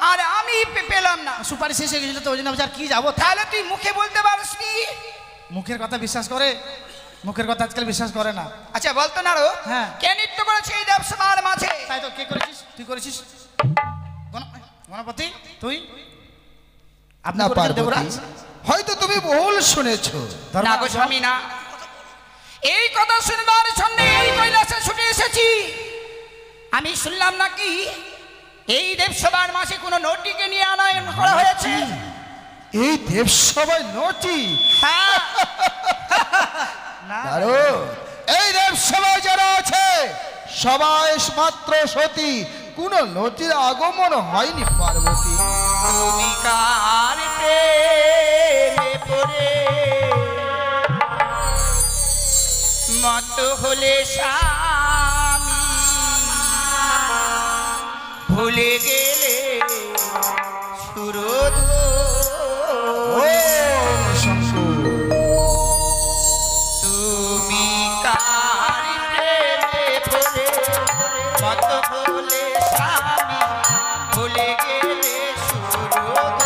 আর আমি পেলাম না। সুপারি শেষ হয়ে গেছিল তো ওই জন্য আর কি যাবো। তাহলে তুই মুখে বলতে পারিসনি? মুখের কথা বিশ্বাস করে? মুখের কথা আজকাল বিশ্বাস করে না। আচ্ছা বলতো না রো, হ্যাঁ। কে নৃত্য করেছে এই দেবসভার মাঝে? তাই তো, কে করেছিস? তুই করেছিস? গণপতি তুই? আপনি না করেছেন পার্বতী, দেবরাজ? হয়তো তুমি ভুল শুনেছো। না গো স্বামী না, এই কথা শুনবার জন্য এই কৈলাসে ছুটে এসেছি। আমি শুনলাম নাকি এই দেবসভার মাঝে কোনো নটিকে নিয়ে আনায়ন করা হয়েছে। এই দেবসভায় নটি? হ্যাঁ, দারুণ। এই দেবসভায় যারা আছে সবাই মাত্র সতী, কোন নটির আগমন হয়নি পার্বতী। তুমি কার প্রেমে পড়ে মত হলে স্বামী, ভুলে গেলে সুরধ। তুমি কার প্রেমে পড়ে মত হলে স্বামী, ভুলে গেলে সুরধ।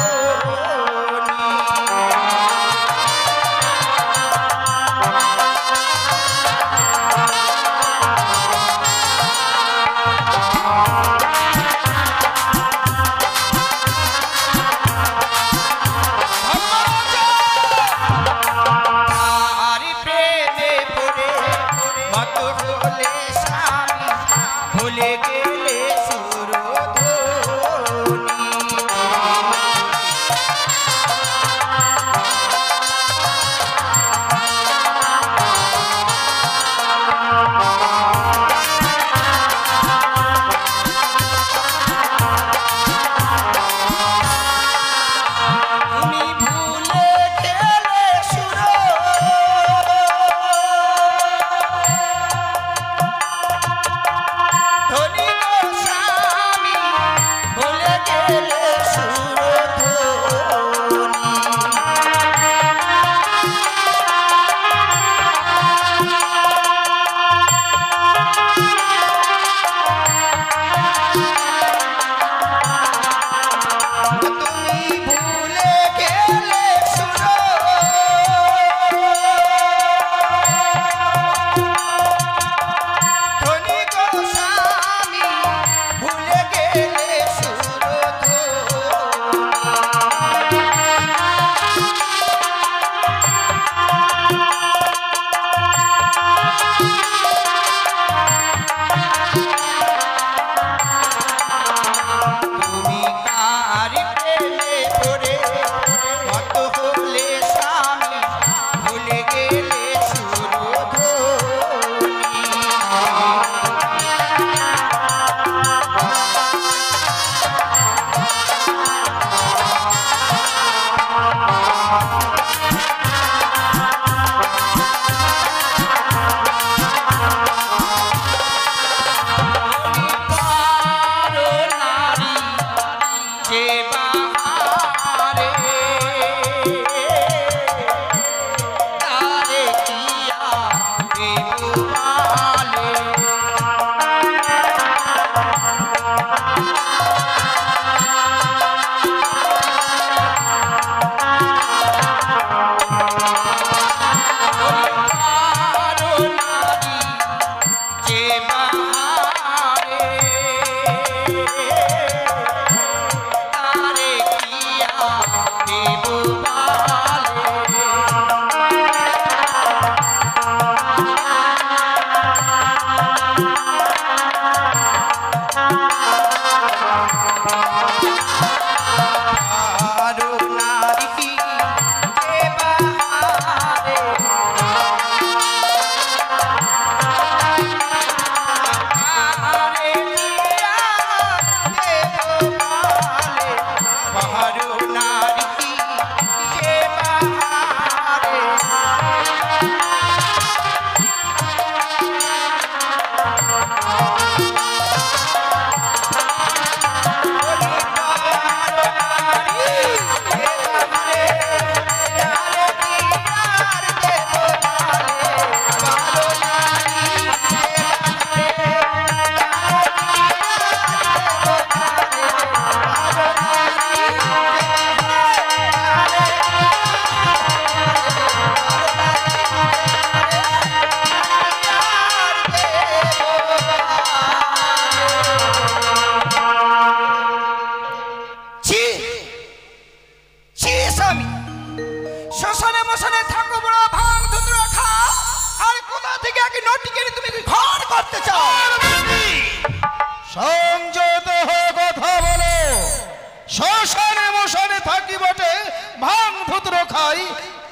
খাই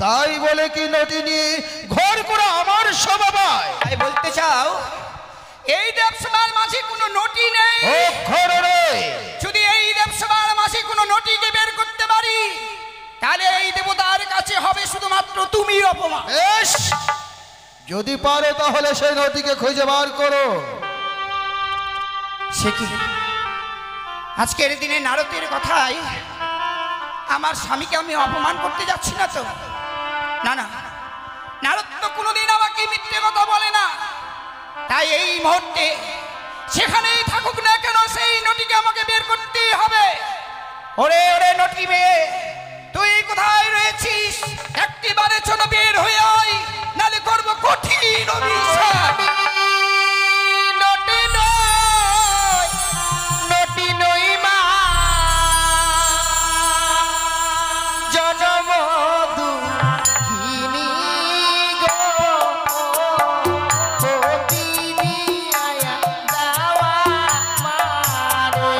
তাই বলে কি নদী নিয়ে ঘর করে আমার স্বভাবায়? তাই বলতে চাও এই দেবসভার মাঝে কোনো নটি নেই? অক্ষর রে, যদি এই দেবসভার মাঝে কোনো নটিকে বের করতে পারি তাহলে এই দেবতার কাছে হবে শুধুমাত্র তুমি অপমান। বেশ, যদি পারে তাহলে সেই নদীকে খুঁজে বার করো। সে কি আজকের দিনে নারদের কথায় আমার স্বামীকে আমি অপমান করতে যাচ্ছি না তো? না না, নারদ তো কোনোদিন আমাকে মিথ্যে কথা বলে না। তাই এই মুহূর্তে সেখানেই থাকুক না কেন সেই নটিকে আমাকে বের করতেই হবে। ওরে ওরে নটি মেয়ে, তুই কোথায় রয়েছিস? একটিবারে চলো বের হয়ে আয়, নালে করবো কঠিন অভিশাপ। নটি নই মা, জনমধুখিনী গো, কতিনি আয়া দাওয়া মারে।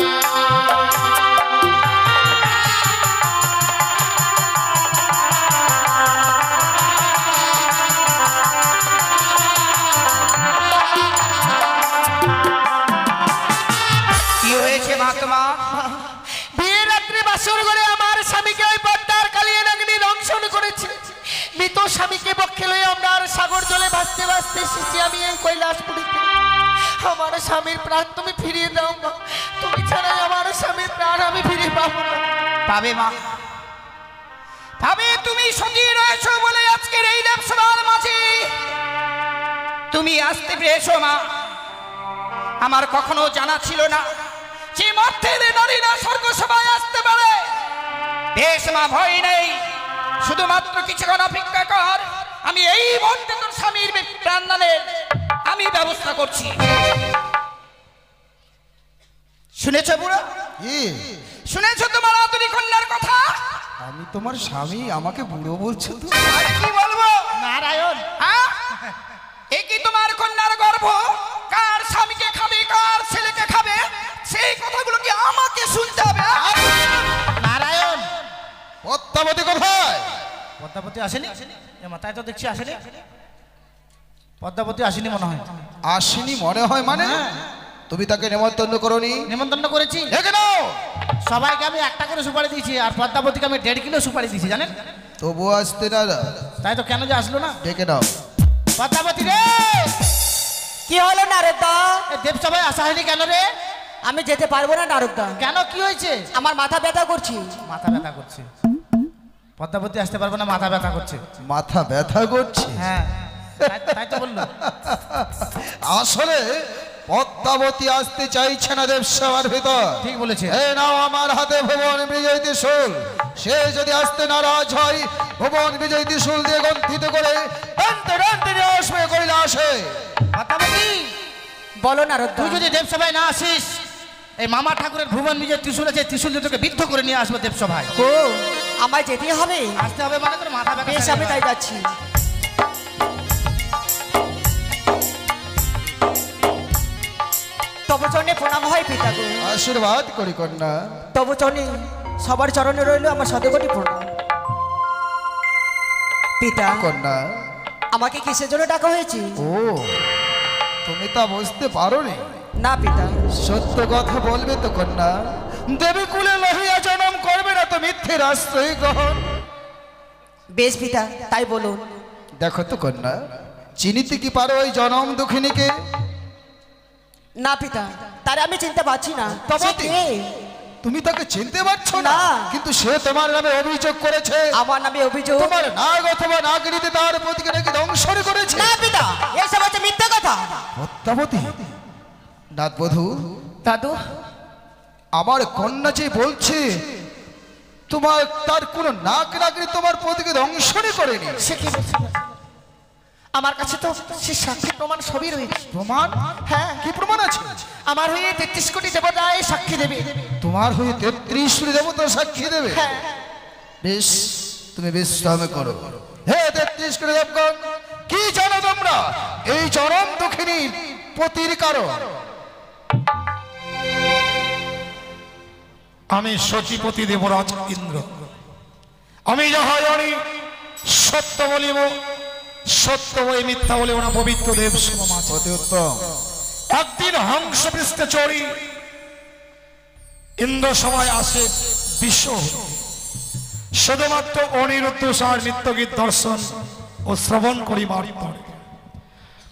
কি হয়েছে মা তোমার? বিয়ের রাত্রে বাসর ঘরে আমার স্বামীকে ওই পদ্মার কালিয়ে নাগিনী দংশন করেছে। মৃত স্বামীকে পক্ষে লয়ে আমরা আর সাগর জলে ভাসতে ভাসতে এসেছি আমি এই কৈলাসপুরীতে। আমার স্বামীর প্রাণ তুমি ফিরিয়ে দাও মা, তুমি ছাড়াই আমার স্বামীর প্রাণ আমি ফিরিয়ে পাবো না। পাবে মা, পাবে। তুমি সঙ্গী রয়েছো বলে আজকের এই দেবসভার মাঝে তুমি আসতে পেরেছো মা। আমার কখনো জানা ছিল না যে মধ্যে নারীরা স্বর্গ সভায় আসতে পারে। বেশ মা, ভয় নেই, শুধুমাত্র কিছুক্ষণ অপেক্ষা কর। আমি এই মুহূর্তে তোর স্বামীর প্রাণদানের আমি ব্যবস্থা করছি। শুনেছো বুড়ো? কি? শুনেছো তোমার আদুরি কন্যার কথা? আমি তোমার স্বামী, আমাকে বুড়ো বলছো তো? আর কি বলবো? নারায়ণ, হ্যাঁ? এ কি তোমার কন্যার গর্ভ? কার স্বামীকে খাবে, কার ছেলেকে খাবে, সেই কথাগুলো কি আমাকে শুনতে হবে? নারায়ণ, পদ্মাবতী কোথায়? পদ্মাবতী আসেনি? এ মাথায় তো দেখছি আসেনি। পদ্মাবতী আসেনি মনে হয়। আসেনি মনে হয় মানে? তুমি তাকে নেমন্তন্ন করনি? নিমন্ত্রণ করেছি, দেখে নাও, সবাইকে আমি একটা করে সুপারি দিয়েছি, আর পদ্মাবতীকে আমি 1.5 কিলো সুপারি দিয়েছি জানেন। তবু আসতে না। তাই তো কেন যে আসলো না? ডেকে নাও। পদ্মাবতী রে, কি হলো নারদা? এ দেবসভায় আসা হয়নি কেন রে? আমি যেতে পারবো না নারদা, কেন, কি হয়েছে? আমার মাথা ব্যথা করছি। মাথা ব্যথা করছে। পদ্মাবতী আসতে পারবে না, মাথা ব্যথা করছে। মাথা ব্যথা করছে? হ্যাঁ, তাই তো বললো। আসলে পদ্মাবতী আসতে চাইছে না দেবসভার ভিতর। ঠিক বলেছে। এই নাও আমার হাতে ভুবন বিজয় ত্রিশূল। সে যদি আসতে নারাজ হয়, ভুবন বিজয় ত্রিশূল দিয়ে গন্থিত করে টানতে টানতে নিয়ে আসবে কৈলাসে। পদ্মাবতী, বলো নারদা। তুই যদি দেবসভায় না আসিস, এই মামা ঠাকুরের ভুবন বিজয় ত্রিশূল আছে, ত্রিশূল দিয়ে তোকে বিদ্ধ করে নিয়ে আসবো দেবসভায়। ও, আমায় যেতে হবে? আসতে হবে মানে তোর মাথা ব্যথা। বেশ, আমি তাই যাচ্ছি। তব চরণে প্রণাম হয় পিতা গো। আশীর্বাদ করি কন্যা। তব চরণে সবার চরণে রইল আমার সদেবটি প্রণাম। পিতা, কন্যা, আমাকে কিসের জন্য ডাকা হয়েছে? ও তুমি তা বুঝতে পারোনি? না পিতা। সত্য কথা বলবে তো কন্যা? দেবী কুলে লহিয়া জন্ম করবে না তো মিথ্যের আশ্রয় গ্রহণ। বেশ পিতা, তাই বলুন। দেখো তো কন্যা, চিনিতে কি পারো ওই জনম দুঃখিনীকে? না পিতা, তারে আমি চিনতে পারছি না। তবে সত্যি? কে? তুমি তাকে চিনতে পারছো না? না। কিন্তু সে তোমার নামে অভিযোগ করেছে। আমার নামে অভিযোগ? তোমার নাগ অথবা নাগিনীতে তার প্রতিকে নাকি দংশন করেছে। না পিতা, এসব হচ্ছে মিথ্যা কথা। পদ্মাবতী, নাথবধূ, দাদু, আমার কন্যা যে বলছে তোমার তার কোন নাক নাগিনী তোমার প্রতিকে দংশনই করেনি। সে কি বলছে? আমার কাছে তো সে সাক্ষী প্রমাণ সবই রয়েছে। প্রমাণ? হ্যাঁ, কি প্রমাণ আছে? আমার হয়ে 33 কোটি দেবতায় সাক্ষী দেবে। তোমার হয়ে 33 কোটি দেবতা সাক্ষী দেবে? হ্যাঁ। বেশ, তুমি বিশ্রাম করো। হে 33 কোটি দেবগণ, কি জানো তোমরা এই চরম দুঃখিনী পতির কারণ? আমি সচিপতি দেবরাজ ইন্দ্র। আমি যাহা জানি সত্য বলিব, সত্য বই মিথ্যা বলিব না। পবিত্র দেব সমাজ অতি উত্তম। একদিন হংস পৃষ্ঠে চড়ি ইন্দ্র সভায় আসে বিশ্ব, শুধুমাত্র অনিরুদ্ধ সার নিত্যগীত দর্শন ও শ্রবণ করিবার পর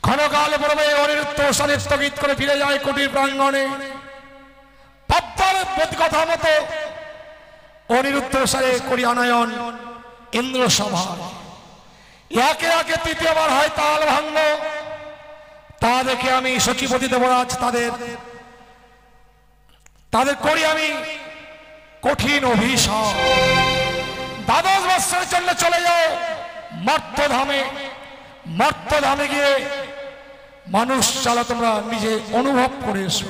ক্ষণকাল পূর্বে অনিরুদ্ধ সার নিত্যগীত করে ফিরে যায় কুটির প্রাঙ্গণে। পদ্মার কথা মতো অনিরুদ্ধ সারে করি আনয়ন ইন্দ্র সভা। একে একে তৃতীয়বার হয় তাল ভাঙ্গ। তা দেখে আমি সখীপতি দেবরাজ তাদের করি আমি কঠিন অভিশাপ। দ্বাদশ বৎসরের জন্য চলে যাও মর্তধামে। মর্তধামে গিয়ে মানুষ চালা তোমরা নিজে অনুভব করে এসো।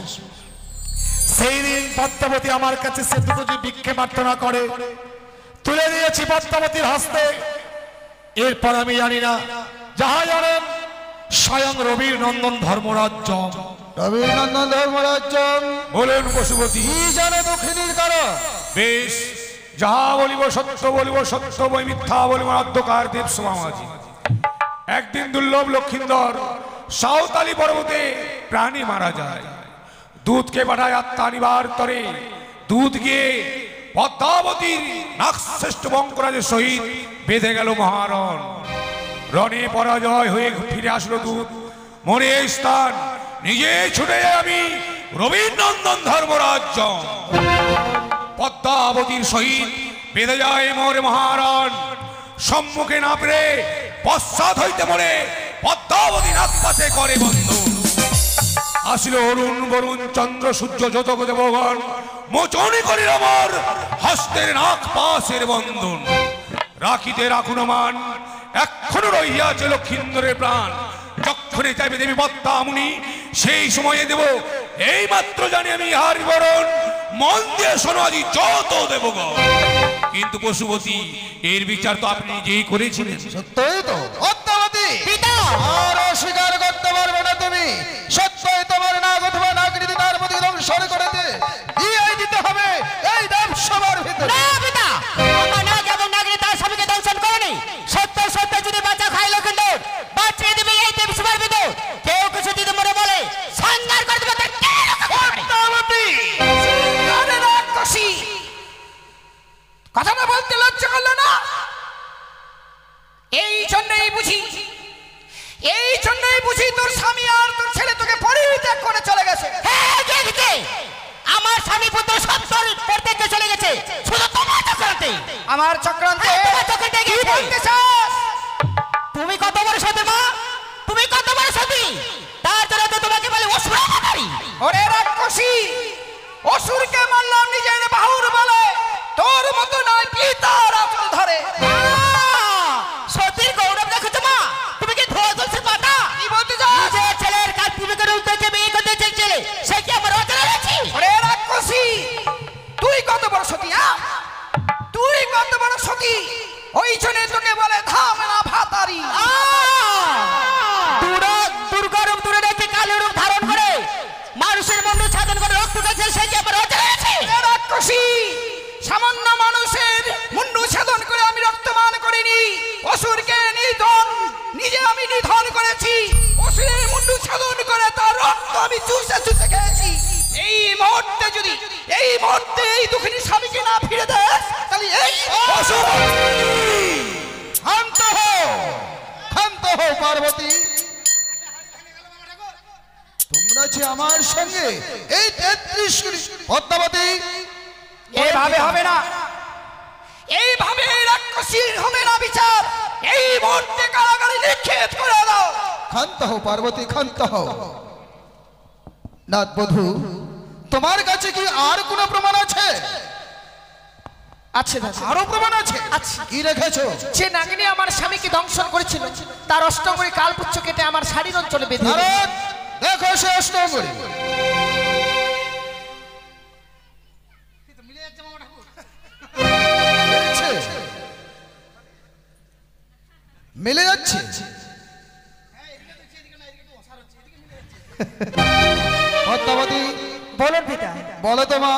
সেই দিন পদ্মাবতী আমার কাছে সে দুটো যে ভিক্ষে প্রার্থনা করে তুলে দিয়েছি পদ্মাবতীর হস্তে। এরপর আমি জানি না, যাহা জানেন স্বয়ং রবির নন্দন ধর্মরাজ্য। রবিনন্দন ধর্মরাজ্য বলেন পশুপতি। কি জানে দক্ষিণীর কারণ? বেশ, যাহা বলিব সত্য বলিব, সত্য বই মিথ্যা বলিব। অধ্যকার দেব সমাজি একদিন দুর্লভ লক্ষিন্দর সাঁওতালি পর্বতে প্রাণী মারা যায়। দুধকে পাঠায় আত্মা নিবার তরে। দুধ গিয়ে পদ্মাবতীর নাগশ্রেষ্ঠ বঙ্করাজের সহিত বেঁধে গেল মহারণ। রণে পরাজয় হয়ে ফিরে আসলো দুধ। মনে এই স্থান নিজে ছুটে যাই আমি রবীন্দ্রনন্দন ধর্মরাজ্য। পদ্মাবতীর সহিত বেঁধে যায় মোরে মহারণ। সম্মুখে না পেরে পশ্চাৎ হইতে মরে পদ্মাবতী নাগপাশে করে বন্ধন। আসিল অরুণ বরুণ চন্দ্র সূর্য যতক দেবগণ। মোচনে করিল আমার হস্তের নাক পাশের বন্ধন। রাখিতে রাখুন মান, এখনো রহিয়াছে লক্ষিন্দরের প্রাণ। যক্ষণে চাইবে দেবী পদ্মামুনি, সেই সময়ে দেব এই মাত্র জানি আমি ইহার বিবরণ। মন দিয়ে শোনো আজি যত দেবগণ। কিন্তু পশুপতি, এর বিচার তো আপনি নিজেই করেছিলেন। সত্যই তো পদ্মাবতী, আর অস্বীকার করতে পারবে না তুমি। সত্যই তোমার নাগ অথবা নাগরিক তার প্রতি ধ্বংসন করেছে দিয়েই দিতে হবে এই দেব সবার ভিতরে। কথাটা বলতে লজ্জা করলো না? এই জন্যই বুঝি তোর স্বামী আর তোর ছেলে তোকে পরিত্যাগ করে চলে গেছে। আমার স্বামী পুত্র সব পড়তে চলে গেছে শুধু তোমার চক্রান্তে। আমার চক্রান্তে কি বলতে চাস? তুমি কত বড় সতী মা, তুমি কত বড় সতী, তার জন্য তো তোমাকে বলে অসুর। ওরে রাক্ষসী, অসুরকে মারলাম নিজের বাহুর বলে, তোর মতো নয় পিতার আঁচল ধরে। সতীর গৌরব দেখো মা, তুমি কি ধোয়া তুলসী পাতা? কি বলতে চাস? নিজের ছেলের কাজ তুমি করে উঠতে বিয়ে করতে চেয়েছিলে, সে কি আমার অচেনা আছে? ওরে রাক্ষসী, তুই কত বড় সতী? তুই কত বড় সতী? ওই জন্য তোকে বলে ধামনা ভাতারি। দুর্গা রূপ দূরে রেখে কালো রূপ ধারণ করে মানুষের মন সাধন করে রক্ত গেছে, সে কি আমার অচেনা আছে? রাক্ষসী, সামান্য মানুষের মুন্ডু ছেদন করে আমি রক্তমান করিনি। অসুরকে নিজে আমি নিধন করেছি। অসুরের মুন্ডু ছেদন করে তার রক্ত আমি চুষে চুষে খেয়েছি। এই মুহূর্তে এই দুঃখিনী স্বামীকে না ফিরে দেয়, তাহলে এই শান্ত হও, শান্ত হও পার্বতী। তোমরা যে আমার সঙ্গে এই 33 কোটি পদ্মাবতী, এইভাবে হবে না, এইভাবে রাক্ষসীর হবে না বিচার। এই মুহূর্তে কারাগারে নিক্ষেপ করে দাও। ক্ষান্ত হও পার্বতী, ক্ষান্ত হও। নাথ বধূ, তোমার কাছে কি আর কোনো প্রমাণ আছে? আছে দাদা, আরো প্রমাণ আছে? আছে। কি রেখেছো? যে নাগিনী আমার স্বামীকে দংশন করেছিল, তার অষ্টমী কালপুচ্ছ কেটে আমার শাড়ির অঞ্চলে বেঁধে নারদ, দেখো সে অষ্টমী। মিলে যাচ্ছে। পদ্মাবতী, বলুন পিতা। বলো তো মা,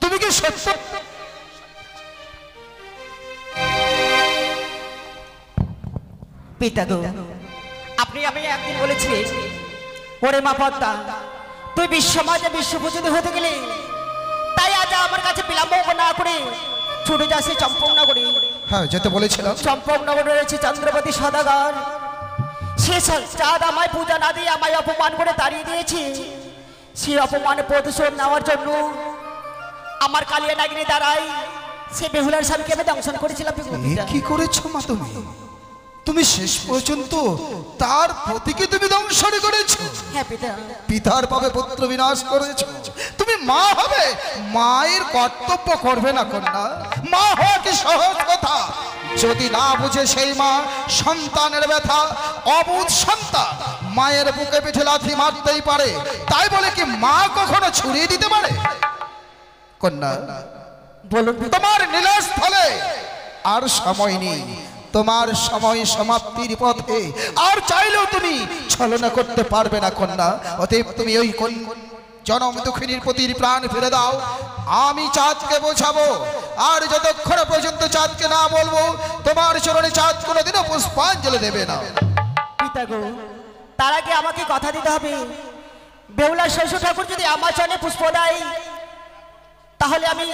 তুমি কি সত্য পিতা গো, আপনি আমি একদিন বলেছিলেন, ওরে মা পদ্মা, তুই বিশ্বমাজে বিশ্বপূজিত হতে গেলে, তাই আজ আমার কাছে বিলম্ব না করে ছুটে যাচ্ছে চম্পকনগরে। হ্যাঁ, যেতে বলেছিলাম। চম্পকনগরে রয়েছে চন্দ্রপতি সদাগর। সে চাঁদ আমায় পূজা না দিয়ে আমায় অপমান করে তাড়িয়ে দিয়েছে। সে অপমানে প্রতিশোধ নেওয়ার জন্য আমার কালিয়া নাগিনী দ্বারাই সে বেহুলার স্বামীকে আমি দংশন করেছিলাম। কি করেছো মা তুমি? তুমি শেষ পর্যন্ত তার প্রতিকে তুমি ধ্বংসন করেছো। হ্যাঁ পিতা। পিতার পাবে পুত্র বিনাশ করেছো। তুমি মা হবে, মায়ের কর্তব্য করবে না কন্যা? মা হওয়া কি সহজ কথা? যদি না বুঝে সেই মা সন্তানের ব্যথা, অবুঝ সন্তান মায়ের বুকে পিঠে লাথি মারতেই পারে, তাই বলে কি মা কখনো ছুড়িয়ে দিতে পারে? কন্যা, বলুন তোমার নীলাস্থলে আর সময় নেই। তোমার সময় সমাপ্তির পথে, আর চাইলেও তুমি ছলনা করতে পারবে না কন্যা। অতএব তুমি ওই জনম দুঃখিনীর পতির প্রাণ ফিরে দাও। আমি চাঁদকে বোঝাবো, আর যতক্ষণ পর্যন্ত চাঁদকে না বলবো, তোমার চরণে চাঁদ কোনোদিনও পুষ্পাঞ্জলি দেবে না। পিতা গো, তার আগে আমাকে কথা দিতে হবে, বেহুলার শ্বশুর ঠাকুর যদি আমার চরণে পুষ্প দেয়, তাহলে আমি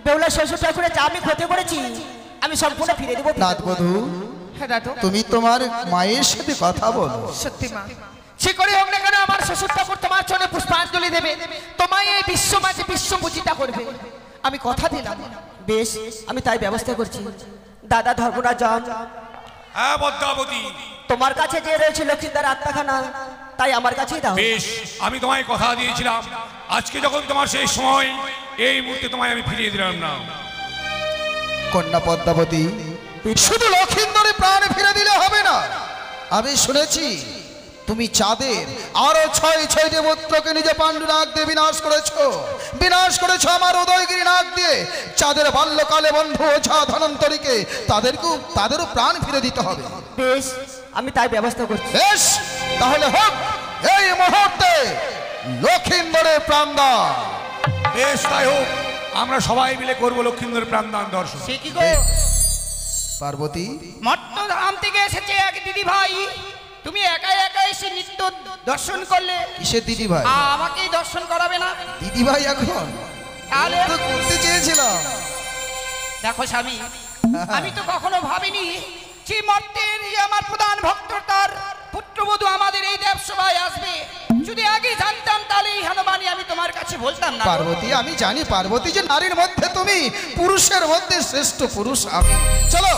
বেহুলার শ্বশুর ঠাকুরের যা আমি ক্ষতি করেছি আমি সম্পূর্ণ ফিরে দেবো। নাথবধূ, হ্যাঁ দাদু। তুমি তোমার মায়ের সাথে কথা বলো। সত্যি মা, সে করে হোক না কেন আমার শ্বশুর ঠাকুর তোমার চরণে পুষ্পাঞ্জলি দেবে, তোমায় এই বিশ্ব মাঝে বিশ্ব পূজিতা করবে, আমি কথা দিলাম। বেশ, আমি তাই ব্যবস্থা করছি। দাদা ধর্মরাজ, হ্যাঁ পদ্মাবতী, তোমার কাছে যে রয়েছে লক্ষ্মীদার আত্মাখানা, তাই আমার কাছেই দাও। বেশ, আমি তোমায় কথা দিয়েছিলাম, আজকে যখন তোমার সেই সময়, এই মুহূর্তে তোমায় আমি ফিরিয়ে দিলাম না। কন্যা পদ্মাবতী, শুধু লক্ষিন্দরে প্রাণ ফিরে দিলে হবে না। আমি শুনেছি তুমি চাঁদের আরো 6 পুত্রকে নিজে পাণ্ডু নাগ দিয়ে বিনাশ করেছো আমার উদয়গিরি নাগ দিয়ে। চাঁদের বাল্যকালে বন্ধু ওঝা ধনন্তরীকে তাদেরও প্রাণ ফিরে দিতে হবে। বেশ, আমি তাই ব্যবস্থা করছি। বেশ, তাহলে হোক এই মুহূর্তে লক্ষিন্দরের প্রাণদান। বেশ, তাই হোক, আমরা সবাই মিলে করবো লক্ষিন্দরের প্রাণদান দর্শন। সে কি গো, পার্বতী, মট্টধাম থেকে এসেছে এক দিদি ভাই, তুমি একা একা এসে নিত্য দর্শন করলে, কিসের দিদি ভাই? আমাকেই দর্শন করাবে না? দিদি ভাই এখন তাহলে তো করতে চেয়েছিলাম। দেখো স্বামী, আমি তো কখনো ভাবিনি যে মর্তের যে আমার প্রধান ভক্ত তার পুত্রবধূ আমাদের এই দেবসভায় আসবে। যদি আগে জানতাম তাহলে এই হনুমানি আমি তোমার কাছে বলতাম না। পার্বতী, আমি জানি পার্বতী যে নারীর মধ্যে তুমি, পুরুষের মধ্যে শ্রেষ্ঠ পুরুষ আমি। চলো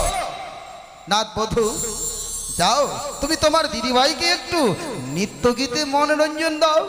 নাথবধূ, যাও তুমি তোমার দিদিভাইকে একটু নৃত্য গীতে মনোরঞ্জন দাও।